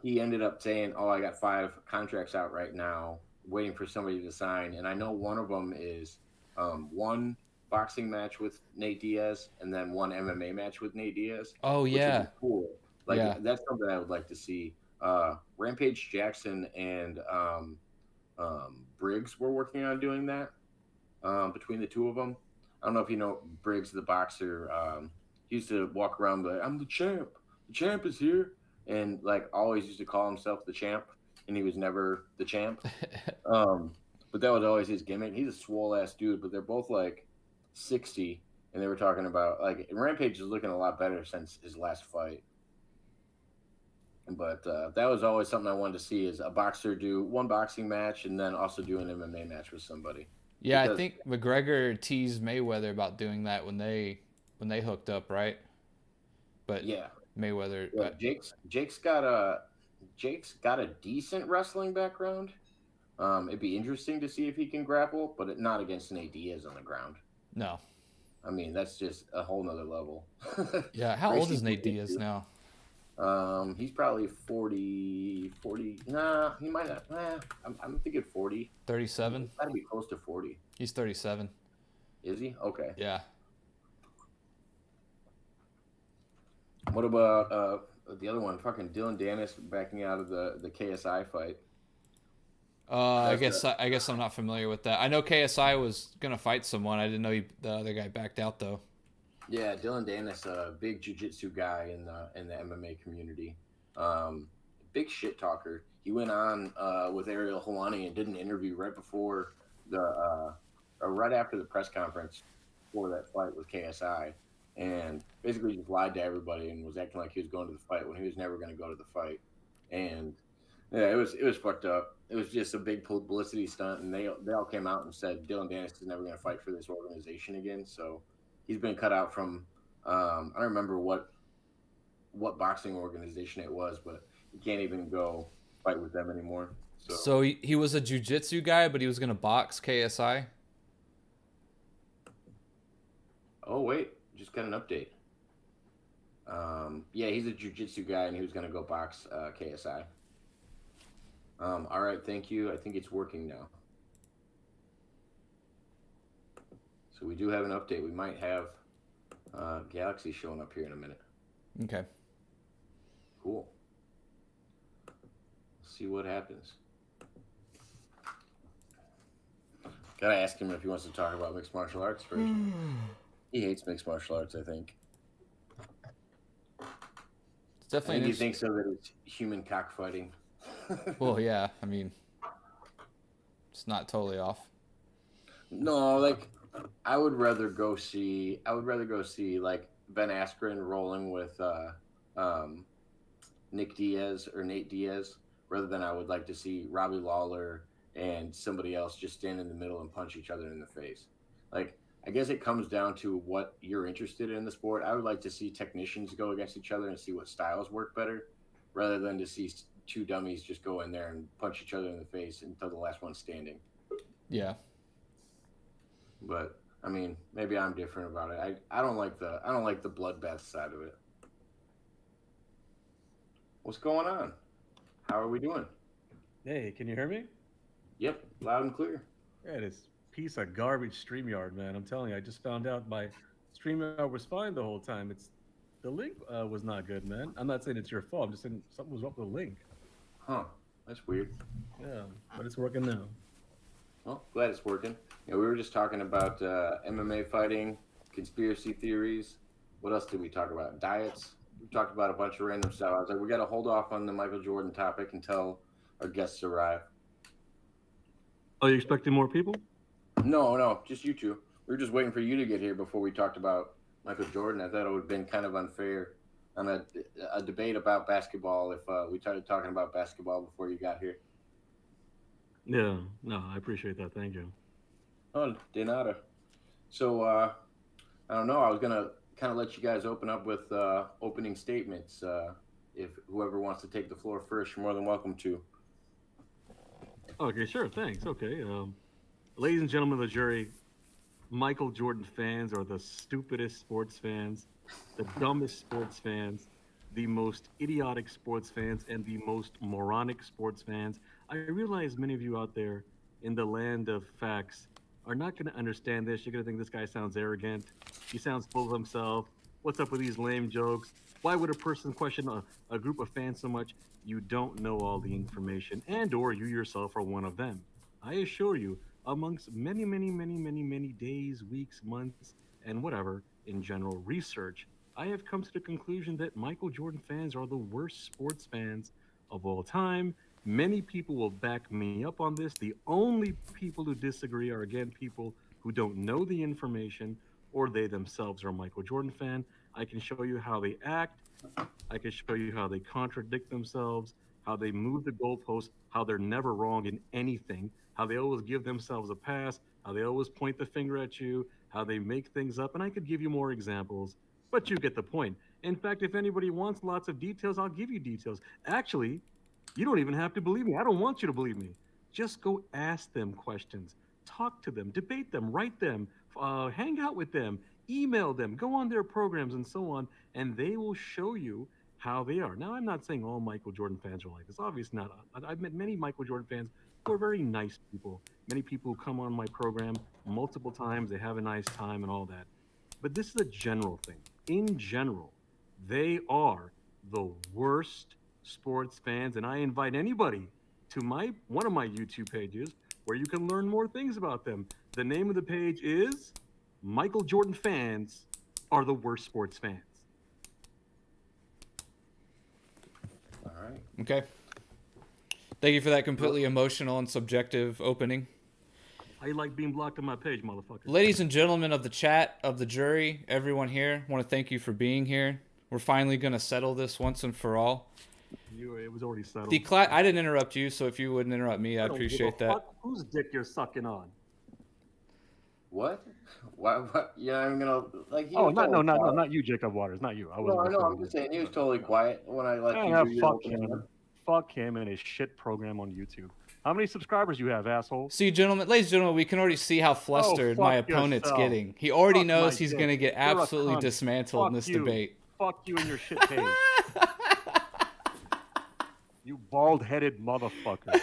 he ended up saying, "Oh, I got 5 contracts out right now, waiting for somebody to sign." And I know one of them is 1 boxing match with Nate Diaz, and then 1 MMA match with Nate Diaz. Oh yeah, cool. Like that's something I would like to see. Rampage Jackson and Briggs were working on doing that between the two of them. I don't know if you know Briggs, the boxer. He used to walk around like, "I'm the champ. The champ is here," and like always used to call himself the champ, and he was never the champ. But that was always his gimmick. He's a swole ass dude, but they're both like 60, and they were talking about like Rampage is looking a lot better since his last fight. But that was always something I wanted to see, is a boxer do 1 boxing match and then also do an MMA match with somebody. Yeah, I think McGregor teased Mayweather about doing that when they hooked up, right? But yeah, Mayweather. Yeah, Jake's got a decent wrestling background. It'd be interesting to see if he can grapple, but not against Nate Diaz on the ground. No. I mean, that's just a whole nother level. Yeah, how old is Nate Diaz now? He's probably 40. Nah, he might not. I'm thinking 40. 37? He's gotta be close to 40. He's 37. Is he? Okay. Yeah. What about the other one? Fucking Dylan Dennis backing out of the KSI fight. I guess I'm not familiar with that. I know KSI was gonna fight someone. I didn't know the other guy backed out though. Yeah, Dylan Dennis, a big jiu-jitsu guy in the MMA community. Big shit talker. He went on with Ariel Helwani and did an interview right before right after the press conference for that fight with KSI, and basically just lied to everybody and was acting like he was going to the fight when he was never going to go to the fight. And yeah, it was fucked up. It was just a big publicity stunt, and they all came out and said Dylan Dennis is never going to fight for this organization again. So he's been cut out from I don't remember what boxing organization it was, but he can't even go fight with them anymore. So he was a jiu-jitsu guy, but he was going to box KSI? Oh, wait. Just got an update. Yeah, he's a jiu-jitsu guy, and he was going to go box KSI. All right, thank you. I think it's working now. So we do have an update. We might have Galaxy showing up here in a minute. Okay. Cool. Let's see what happens. Gotta ask him if he wants to talk about mixed martial arts first. He hates mixed martial arts, I think. It's definitely. He thinks of it as human cockfighting. Well, yeah. I mean, it's not totally off. No, like I would rather go see like Ben Askren rolling with Nick Diaz or Nate Diaz, rather than I would like to see Robbie Lawler and somebody else just stand in the middle and punch each other in the face. Like, I guess it comes down to what you're interested in the sport. I would like to see technicians go against each other and see what styles work better, rather than to see 2 dummies just go in there and punch each other in the face until the last one's standing. Yeah. But I mean, maybe I'm different about it. I don't like the bloodbath side of it. What's going on? How are we doing? Hey, can you hear me? Yep, loud and clear. Yeah, this piece of garbage StreamYard, man. I'm telling you, I just found out my StreamYard was fine the whole time. The link was not good, man. I'm not saying it's your fault. I'm just saying something was wrong with the link. Huh, that's weird. Yeah, but it's working now. Well, glad it's working. Yeah, we were just talking about MMA fighting, conspiracy theories. What else did we talk about? Diets. We talked about a bunch of random stuff. I was like, we got to hold off on the Michael Jordan topic until our guests arrive. Oh, you expecting more people? No, just you two. We were just waiting for you to get here before we talked about Michael Jordan. I thought it would have been kind of unfair on a debate about basketball if we started talking about basketball before you got here. Yeah, no, I appreciate that. Thank you. Oh, de nada. So, I don't know. I was going to kind of let you guys open up with opening statements. If whoever wants to take the floor first, you're more than welcome to. Okay, sure. Thanks. Okay. Ladies and gentlemen of the jury, Michael Jordan fans are the stupidest sports fans, the dumbest sports fans, the most idiotic sports fans, and the most moronic sports fans. I realize many of you out there in the land of facts are not going to understand this. You're going to think this guy sounds arrogant. He sounds full of himself. What's up with these lame jokes? Why would a person question a group of fans so much? You don't know all the information, and or you yourself are one of them. I assure you, amongst many days, weeks, months, and whatever, in general research, I have come to the conclusion that Michael Jordan fans are the worst sports fans of all time. Many people will back me up on this. The only people who disagree are, again, people who don't know the information or they themselves are a Michael Jordan fan. I can show you how they act. I can show you how they contradict themselves, how they move the goalposts, how they're never wrong in anything, how they always give themselves a pass, how they always point the finger at you, how they make things up. And I could give you more examples, but you get the point. In fact, if anybody wants lots of details, I'll give you details. Actually, you don't even have to believe me. I don't want you to believe me. Just go ask them questions, talk to them, debate them, write them, hang out with them, email them, go on their programs and so on, and they will show you how they are. Now, I'm not saying all Michael Jordan fans are like this. Obviously not. I've met many Michael Jordan fans who are very nice people. Many people who come on my program multiple times. They have a nice time and all that. But this is a general thing. In general, they are the worst sports fans, and I invite anybody to one of my YouTube pages where you can learn more things about them. The name of the page is Michael Jordan Fans Are the Worst Sports Fans. All right. Okay. Thank you for that completely emotional and subjective opening. How you like being blocked on my page, motherfucker? Ladies and gentlemen of the chat, of the jury, everyone here, I want to thank you for being here. We're finally going to settle this once and for all. It was already settled. I didn't interrupt you, so if you wouldn't interrupt me, I'd appreciate that. Fuck whose dick you're sucking on? What? What? Yeah, I'm gonna like. Not you, Jacob Waters, not you. No, I'm just saying he was totally quiet when I let you do your opening. Fuck him and his shit program on YouTube. How many subscribers you have, asshole? See, ladies and gentlemen, we can already see how flustered my opponent's getting. He already knows he's going to get absolutely dismantled in this debate. Fuck you and your shit page. You bald-headed motherfucker.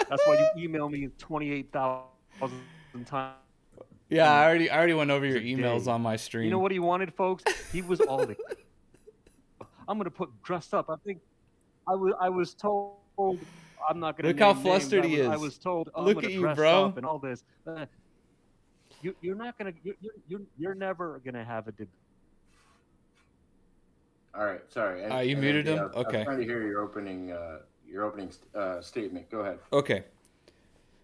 That's why you email me 28,000 times. Yeah, I already went over your emails on my stream. You know what he wanted, folks? He was all the... I'm going to put dressed up. I think I was told... I'm not going to look how flustered he is. I was told, look at you, bro, and all this. You're not going to. You're never going to have a debate. All right, sorry. You muted him. Okay. I'm trying to hear your opening statement. Go ahead. Okay.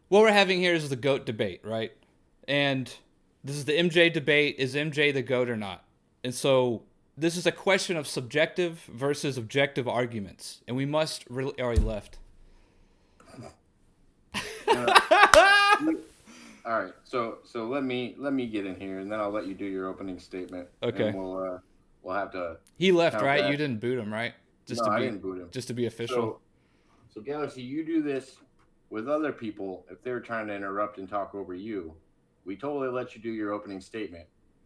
What we're having here is the GOAT debate, right? And this is the MJ debate. Is MJ the GOAT or not? And so this is a question of subjective versus objective arguments, and we must really already left. All right, so let me get in here, and then I'll let you do your opening statement. Okay. And we'll have to. He left, right? You didn't boot him, right? I didn't boot him. Just to be official. So Galaxy, you do this with other people if they're trying to interrupt and talk over you. We totally let you do your opening statement,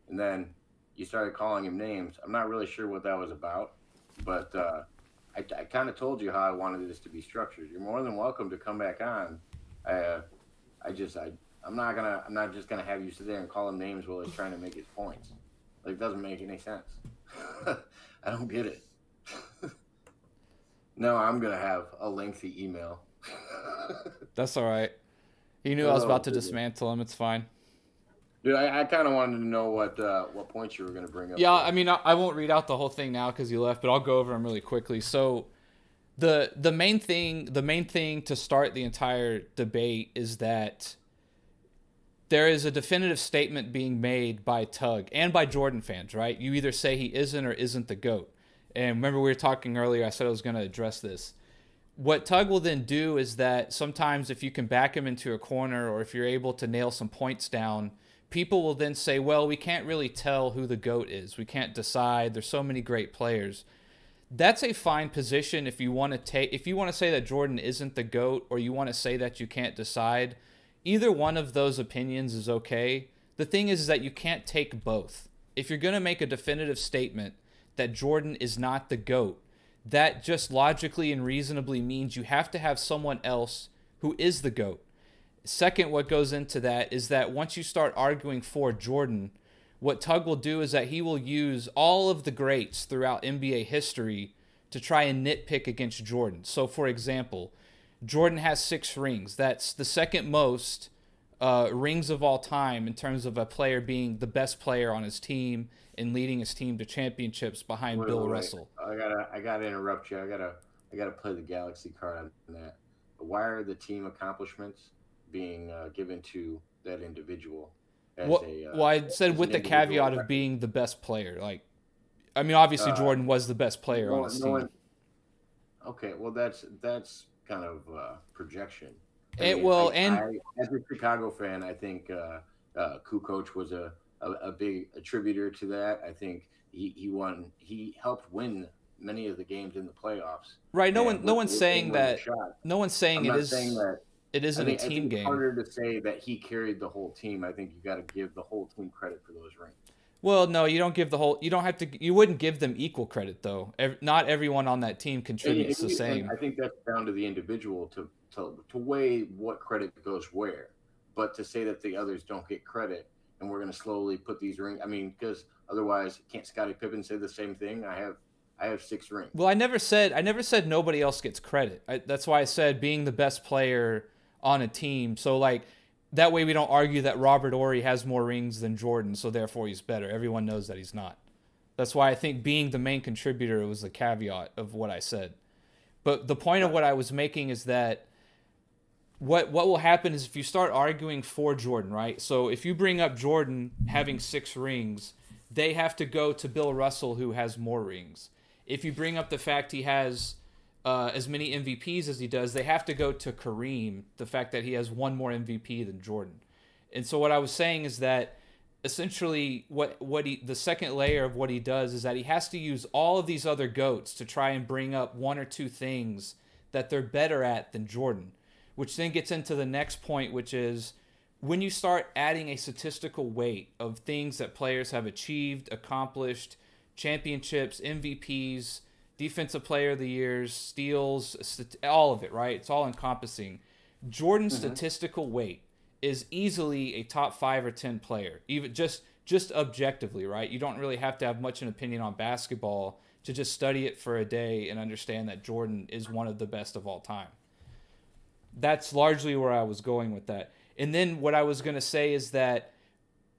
and then you started calling him names. I'm not really sure what that was about, but I kind of told you how I wanted this to be structured. You're more than welcome to come back on I'm not just gonna have you sit there and call him names while he's trying to make his points. Like, it doesn't make any sense. I don't get it. No, I'm gonna have a lengthy email. That's all right. He knew I was about to dismantle him. It's fine. Dude, I kind of wanted to know what points you were gonna bring up. Yeah, I mean, I won't read out the whole thing now because you left, but I'll go over them really quickly. So, the main thing to start the entire debate is that there is a definitive statement being made by Tug and by Jordan fans, right? You either say he isn't or isn't the GOAT. And remember we were talking earlier, I said I was going to address this. What Tug will then do is that sometimes if you can back him into a corner or if you're able to nail some points down, people will then say, well, we can't really tell who the GOAT is. We can't decide. There's so many great players. That's a fine position if you want to say that Jordan isn't the GOAT or you want to say that you can't decide. Either one of those opinions is okay. The thing is that you can't take both. If you're going to make a definitive statement that Jordan is not the GOAT, that just logically and reasonably means you have to have someone else who is the GOAT. Second, what goes into that is that once you start arguing for Jordan, what Tug will do is that he will use all of the greats throughout NBA history to try and nitpick against Jordan. So, for example, Jordan has 6 rings. That's the second most rings of all time in terms of a player being the best player on his team and leading his team to championships behind Bill Russell. I gotta interrupt you. I gotta play the Galaxy card on that. Why are the team accomplishments being given to that individual? Well, I said with the caveat of being the best player. Like, I mean, obviously Jordan was the best player on his team. Okay, well that's kind of projection. As a Chicago fan, I think Kukoc was a big attributor to that. I think he helped win many of the games in the playoffs. Right. No one's saying that. No one's saying it isn't a team game. It's harder to say that he carried the whole team. I think you got to give the whole team credit for those rings. Well, no, you don't give the whole. You don't have to. You wouldn't give them equal credit though. Not everyone on that team contributes the same. I think that's down to the individual to weigh what credit goes where. But to say that the others don't get credit and we're going to slowly put these rings. I mean, because otherwise, can't Scottie Pippen say the same thing? I have 6 rings. Well, I never said nobody else gets credit. That's why I said being the best player on a team. So like. That way we don't argue that Robert Horry has more rings than Jordan, so therefore he's better. Everyone knows that he's not. That's why I think being the main contributor was the caveat of what I said. But the point of what I was making is that what will happen is if you start arguing for Jordan, right? So if you bring up Jordan having 6 rings, they have to go to Bill Russell, who has more rings. If you bring up the fact he has as many MVPs as he does, they have to go to Kareem, the fact that he has 1 more MVP than Jordan. And so what I was saying is that essentially the second layer of what he does is that he has to use all of these other GOATs to try and bring up 1 or 2 things that they're better at than Jordan, which then gets into the next point, which is when you start adding a statistical weight of things that players have achieved, accomplished, championships, MVPs, Defensive Player of the Year, steals, all of it, right? It's all encompassing. Jordan's statistical weight is easily a top 5 or 10 player, even just objectively, right? You don't really have to have much an opinion on basketball to just study it for a day and understand that Jordan is one of the best of all time. That's largely where I was going with that. And then what I was going to say is that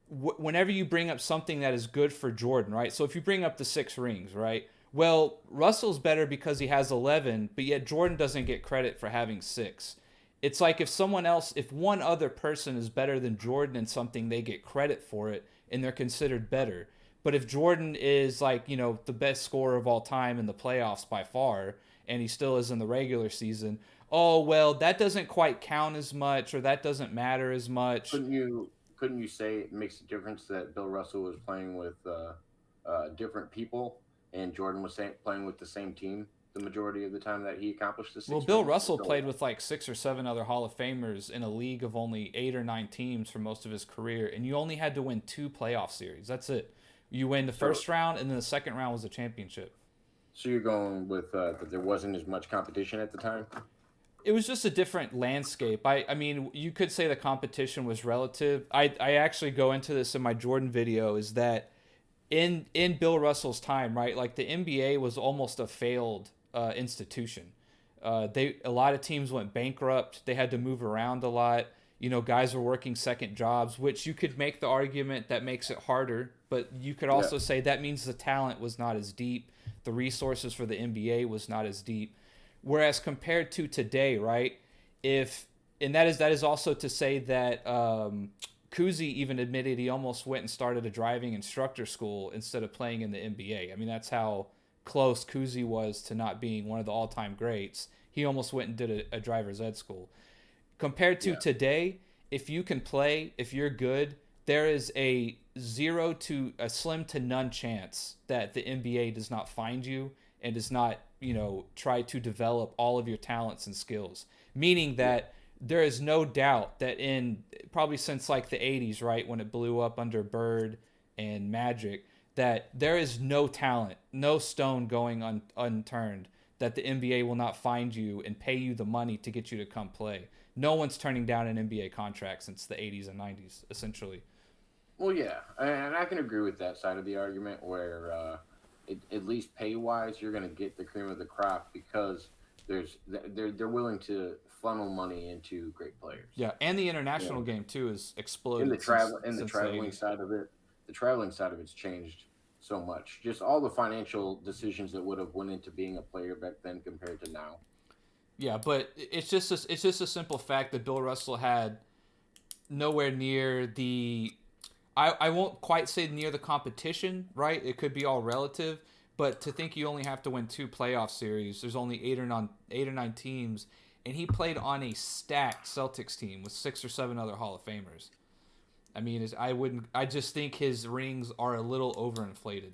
whenever you bring up something that is good for Jordan, right? So if you bring up the 6 rings, right? Well, Russell's better because he has 11, but yet Jordan doesn't get credit for having 6. It's like if one other person is better than Jordan in something, they get credit for it and they're considered better. But if Jordan is like, the best scorer of all time in the playoffs by far, and he still is in the regular season, oh, well, that doesn't quite count as much or that doesn't matter as much. Couldn't you say it makes a difference that Bill Russell was playing with different people and Jordan was playing with the same team the majority of the time that he accomplished this? Well, Bill Russell played with like 6 or 7 other Hall of Famers in a league of only 8 or 9 teams for most of his career, and you only had to win 2 playoff series. That's it. You win the first round, and then the second round was a championship. So you're going with that there wasn't as much competition at the time? it was just a different landscape. I mean, you could say the competition was relative. I actually go into this in my Jordan video, is that in Bill Russell's time, right? Like the NBA was almost a failed institution. A lot of teams went bankrupt. They had to move around a lot. You know, guys were working second jobs, which you could make the argument that makes it harder, but you could also say that means the talent was not as deep. The resources for the NBA was not as deep. Whereas compared to today, right? That is also to say that Kuzi even admitted he almost went and started a driving instructor school instead of playing in the NBA. I mean, that's how close Kuzi was to not being one of the all-time greats. He almost went and did a driver's ed school. Compared to today, if you can play, if you're good, there is a slim to none chance that the NBA does not find you and does not, try to develop all of your talents and skills. Meaning that there is no doubt that probably since like the 80s, right, when it blew up under Bird and Magic, that there is no talent, no stone going unturned, that the NBA will not find you and pay you the money to get you to come play. No one's turning down an NBA contract since the 80s and 90s, essentially. Well, yeah, and I can agree with that side of the argument where at least pay-wise, you're going to get the cream of the crop because they're willing to funnel money into great players. Yeah, and the international game too is exploded. The traveling side of it's changed so much. Just all the financial decisions that would have went into being a player back then compared to now. Yeah, but it's just a simple fact that Bill Russell had nowhere near the. I won't quite say near the competition, right? It could be all relative, but to think you only have to win 2 playoff series, there's only 8 or 9 teams, and he played on a stacked Celtics team with 6 or 7 other Hall of Famers. I mean, I just think his rings are a little overinflated.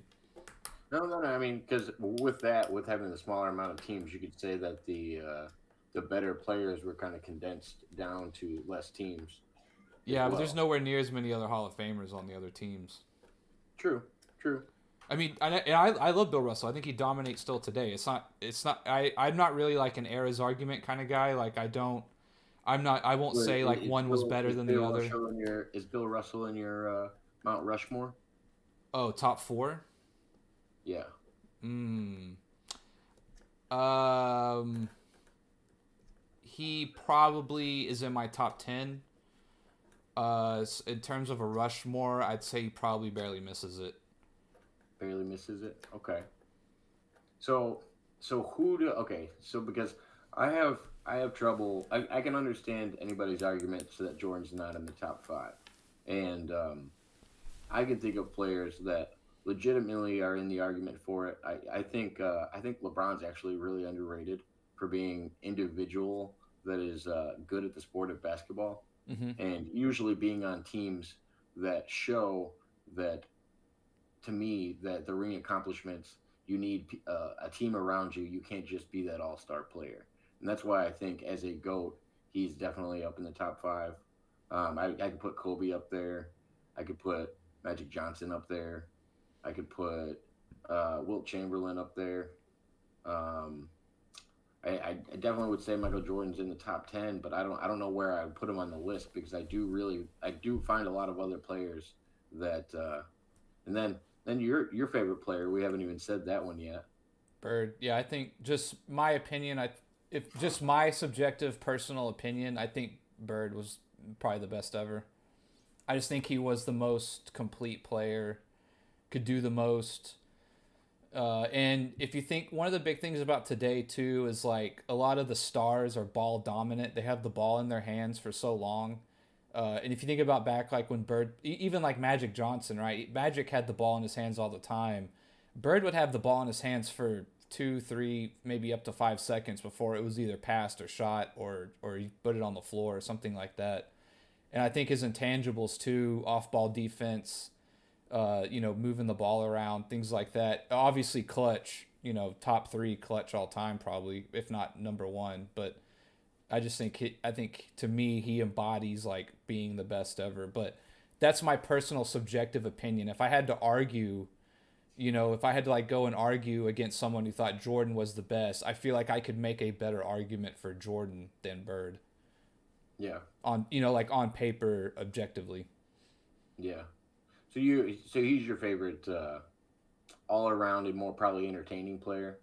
No. I mean, because with having the smaller amount of teams, you could say that the better players were kind of condensed down to less teams. Yeah, but there's nowhere near as many other Hall of Famers on the other teams. True. I mean, I love Bill Russell. I think he dominates still today. I'm not really like an era's argument kind of guy. Like I won't say like one was better than the other. Is Bill Russell in your Mount Rushmore? Oh, top 4? Yeah. He probably is in my top 10. In terms of a Rushmore, I'd say he probably barely misses it. Barely misses it? Okay. So because I have trouble. I can understand anybody's argument that Jordan's not in the top 5, and I can think of players that legitimately are in the argument for it. I think LeBron's actually really underrated for being individual that is good at the sport of basketball. Mm-hmm. And usually being on teams that show that, to me, that the ring accomplishments, you need a team around you. You can't just be that all-star player. And that's why I think as a GOAT, he's definitely up in the top 5. I could put Kobe up there. I could put Magic Johnson up there. I could put Wilt Chamberlain up there. I definitely would say Michael Jordan's in the top 10, but I don't know where I would put him on the list because I do find a lot of other players that and then your favorite player, we haven't even said that one yet. Bird. Yeah, I think just my opinion, if just my subjective personal opinion, I think Bird was probably the best ever. I just think he was the most complete player, could do the most. And if you think, one of the big things about today too is like a lot of the stars are ball dominant. They have the ball in their hands for so long. And if you think about back like when Bird, even like Magic Johnson, right? Magic had the ball in his hands all the time. Bird would have the ball in his hands for 2, 3, maybe up to 5 seconds before it was either passed or shot or he put it on the floor or something like that. And I think his intangibles too, off-ball defense, moving the ball around, things like that. Obviously clutch, top 3 clutch all time probably, if not number 1. But I just think, to me, he embodies like being the best ever. But that's my personal subjective opinion. If I had to argue you know, if I had to like go and argue against someone who thought Jordan was the best, I feel like I could make a better argument for Jordan than Bird. Yeah. On, you know, like on paper, objectively. Yeah. So he's your favorite all around and more probably entertaining player.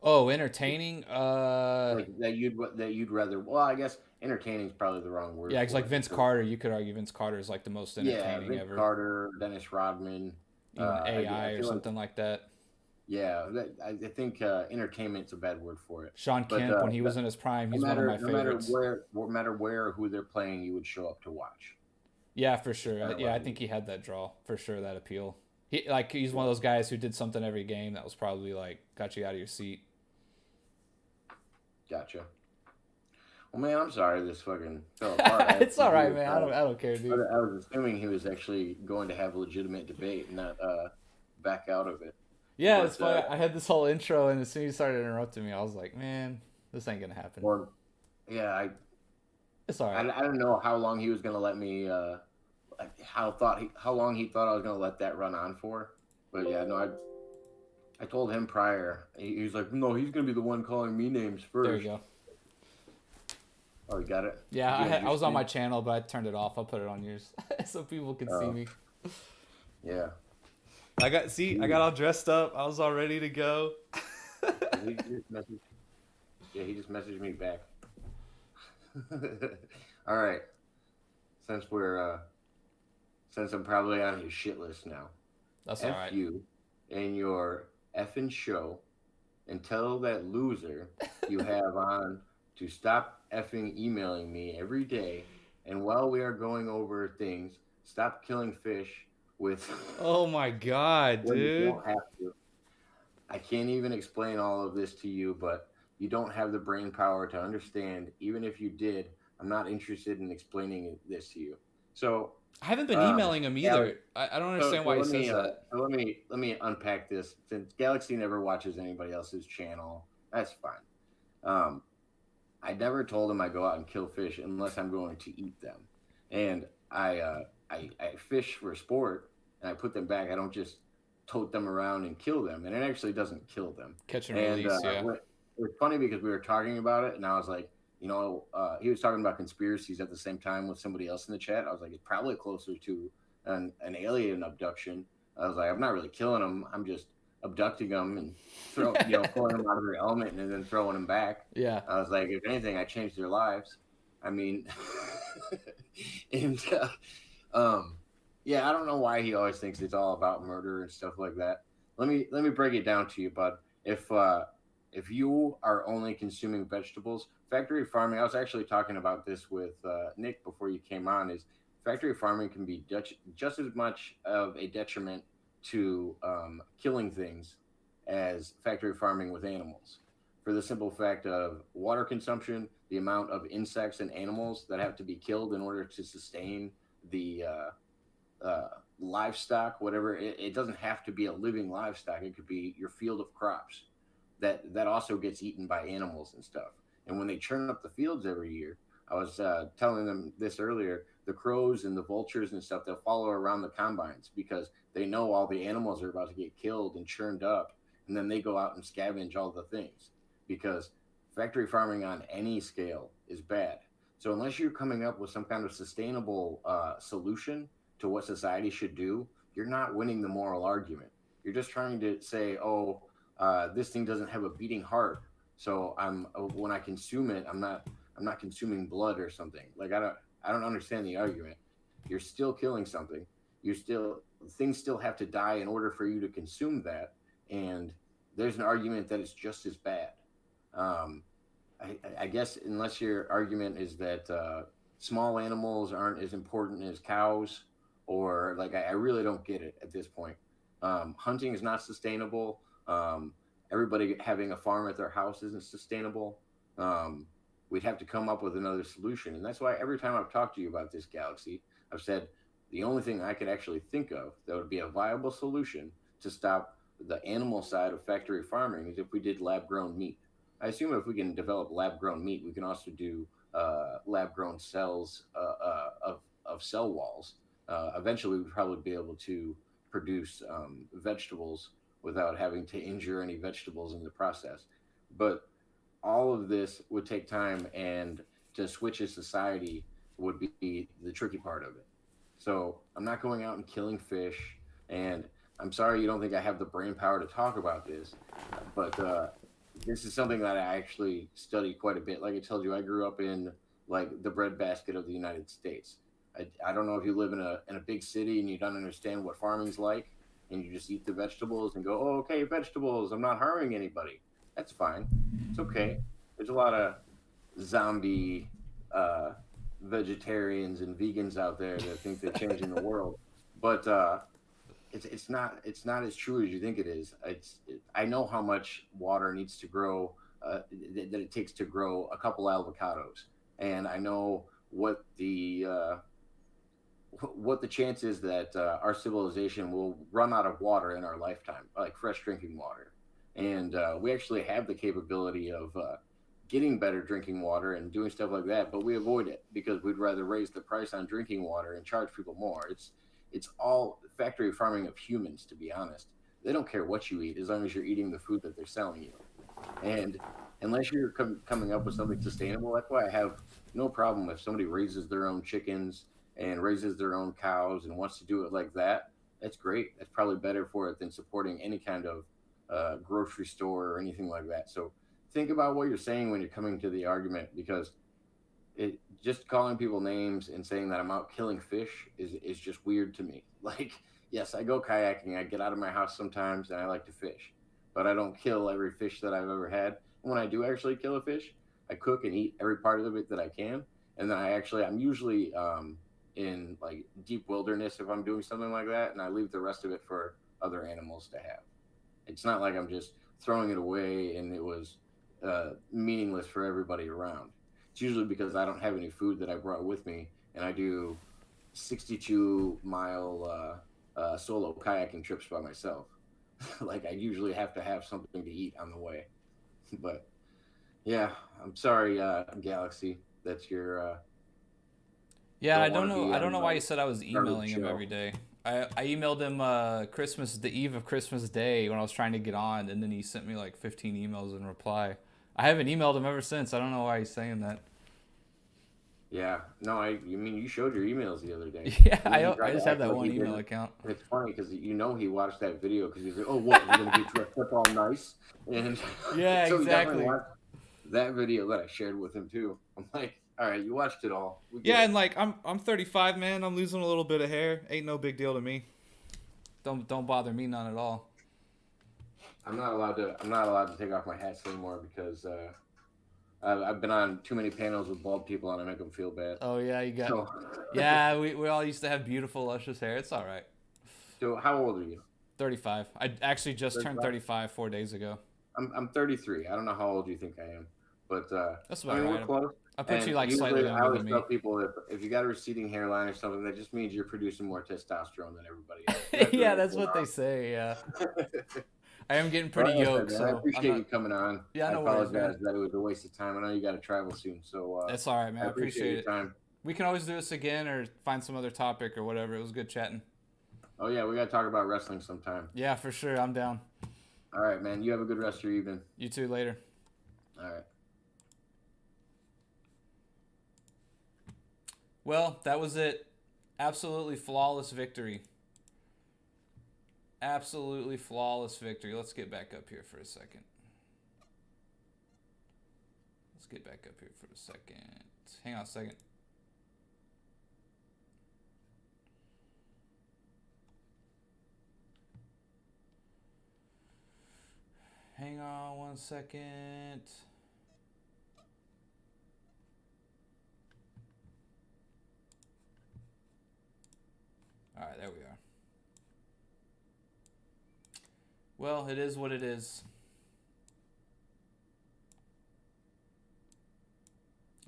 Oh, entertaining. Like that you'd rather. Well, I guess entertaining is probably the wrong word. Yeah, it's like Vince Carter. You could argue Vince Carter is like the most entertaining Vince ever. Carter, Dennis Rodman, even AI or something like that. Yeah, I think entertainment's a bad word for it. Sean Kemp, when he was in his prime, he's one of my favorites. No matter where or who they're playing, you would show up to watch. Yeah, for sure. I think he had that draw for sure. That appeal. He's one of those guys who did something every game that was probably like got you out of your seat. Gotcha. Well, man, I'm sorry this fucking fell apart. It's all right, man. I don't care, dude. I was assuming he was actually going to have a legitimate debate and not back out of it. Yeah, it's funny. I had this whole intro, and as soon as you started interrupting me, I was like, man, this ain't gonna happen. It's all right. I don't know how long he was gonna let me. How long he thought I was gonna let that run on for, but yeah, no, I told him prior. He was like, no, he's gonna be the one calling me names first. There you go. Oh, you got it? Yeah, I was on my channel, but I turned it off. I'll put it on yours so people can see me. Yeah. I got all dressed up. I was all ready to go. he just messaged me back. All right. Since I'm probably on his shit list now. That's all right. F you and your effing show, and tell that loser you have on to stop effing emailing me every day. And while we are going over things, stop killing fish with. Oh my God, dude! You don't have to. I can't even explain all of this to you, but you don't have the brain power to understand. Even if you did, I'm not interested in explaining this to you. So I haven't been emailing him either. I don't understand why he says that. Let me unpack this. Since Galaxy never watches anybody else's channel, that's fine. I never told him I go out and kill fish unless I'm going to eat them, and I fish for sport and I put them back. I don't just tote them around and kill them, and it actually doesn't kill them. Catch and release, yeah. It was funny because we were talking about it, and I was like, he was talking about conspiracies at the same time with somebody else in the chat. I was like, it's probably closer to an alien abduction. I was like, I'm not really killing them. I'm just abducting them and pulling them out of their element and then throwing them back. Yeah. I was like, if anything, I changed their lives. I mean, and I don't know why he always thinks it's all about murder and stuff like that. Let me break it down to you, bud. If you are only consuming vegetables, factory farming, I was actually talking about this with Nick before you came on, is factory farming can be just as much of a detriment to killing things as factory farming with animals. For the simple fact of water consumption, the amount of insects and animals that have to be killed in order to sustain the livestock, whatever. It doesn't have to be a living livestock. It could be your field of crops that also gets eaten by animals and stuff. And when they churn up the fields every year, I was telling them this earlier, the crows and the vultures and stuff, they'll follow around the combines because they know all the animals are about to get killed and churned up. And then they go out and scavenge all the things, because factory farming on any scale is bad. So unless you're coming up with some kind of sustainable solution to what society should do, you're not winning the moral argument. You're just trying to say, this thing doesn't have a beating heart, so when I consume it, I'm not consuming blood or something. Like I don't understand the argument. You're still killing something. Things still have to die in order for you to consume that, and there's an argument that it's just as bad. I guess unless your argument is that small animals aren't as important as cows, or like I really don't get it at this point. Hunting is not sustainable. Everybody having a farm at their house isn't sustainable. We'd have to come up with another solution. And that's why every time I've talked to you about this, Galaxy, I've said the only thing I could actually think of that would be a viable solution to stop the animal side of factory farming is if we did lab-grown meat. I assume if we can develop lab-grown meat, we can also do lab-grown cells of cell walls. Eventually, we'd probably be able to produce vegetables without having to injure any vegetables in the process. But all of this would take time, and to switch a society would be the tricky part of it. So I'm not going out and killing fish, and I'm sorry you don't think I have the brain power to talk about this, but this is something that I actually study quite a bit. Like I told you, I grew up in like the breadbasket of the United States. I don't know if you live in a big city and you don't understand what farming's like, and you just eat the vegetables and go, oh, okay, vegetables, I'm not harming anybody. That's fine. It's okay. There's a lot of zombie vegetarians and vegans out there that think they're changing the world, but it's not as true as you think it is. I know how much water needs to grow, that it takes to grow a couple avocados, and I know what the chance is that our civilization will run out of water in our lifetime, like fresh drinking water. And we actually have the capability of getting better drinking water and doing stuff like that, but we avoid it because we'd rather raise the price on drinking water and charge people more. It's all factory farming of humans, to be honest. They don't care what you eat as long as you're eating the food that they're selling you. And unless you're coming up with something sustainable, that's why I have no problem if somebody raises their own chickens and raises their own cows and wants to do it like that. That's great. That's probably better for it than supporting any kind of grocery store or anything like that. So think about what you're saying when you're coming to the argument, because just calling people names and saying that I'm out killing fish is just weird to me. Like, yes, I go kayaking. I get out of my house sometimes and I like to fish, but I don't kill every fish that I've ever had. And when I do actually kill a fish, I cook and eat every part of it that I can. And then I'm usually in like deep wilderness if I'm doing something like that, and I leave the rest of it for other animals to have. It's not like I'm just throwing it away and it was meaningless for everybody around. It's usually because I don't have any food that I brought with me, and I do 62-mile solo kayaking trips by myself. Like, I usually have to have something to eat on the way. But yeah, I'm sorry, Galaxy. That's your. Yeah, I don't know why you said I was emailing him every day. I emailed him the eve of Christmas Day when I was trying to get on, and then he sent me like 15 emails in reply. I haven't emailed him ever since. I don't know why he's saying that. Yeah, no, you mean you showed your emails the other day? Yeah, I just have that one email account. It's funny because he watched that video because he's like, oh, what, we're gonna get dressed up all nice, and yeah, so exactly. He watched that video that I shared with him too. I'm like, all right, you watched it all. Yeah, and like I'm 35, man. I'm losing a little bit of hair. Ain't no big deal to me. Don't bother me none at all. I'm not allowed to take off my hats anymore because I've been on too many panels with bald people and I make them feel bad. Oh yeah, yeah. We all used to have beautiful, luscious hair. It's all right. So how old are you? 35. I actually just turned 35 4 days ago. I'm 33. I don't know how old you think I am, but that's about right. We're close. I put you like slightly younger than me. I always tell people if you got a receding hairline or something, that just means you're producing more testosterone than everybody else. Yeah, that's what they say. Yeah. I am getting pretty yoked. So I appreciate you coming on. Yeah, I apologize that it was a waste of time. I know you got to travel soon, so that's all right, man. I appreciate your time. We can always do this again or find some other topic or whatever. It was good chatting. Oh yeah, we got to talk about wrestling sometime. Yeah, for sure. I'm down. All right, man. You have a good rest of your evening. You too. Later. All right. Well, that was it. Absolutely flawless victory. Absolutely flawless victory. Let's get back up here for a second. Hang on a second. Hang on 1 second. All right, there we are. Well, it is what it is.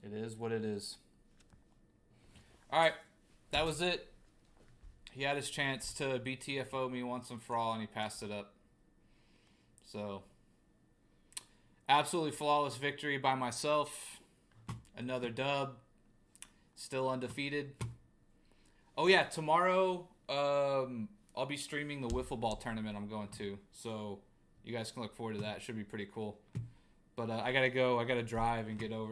It is what it is. All right, that was it. He had his chance to BTFO me once and for all, and he passed it up. So, absolutely flawless victory by myself. Another dub. Still undefeated. Oh yeah, tomorrow I'll be streaming the wiffle ball tournament I'm going to, so you guys can look forward to that. It should be pretty cool. But I gotta go. I gotta drive and get over.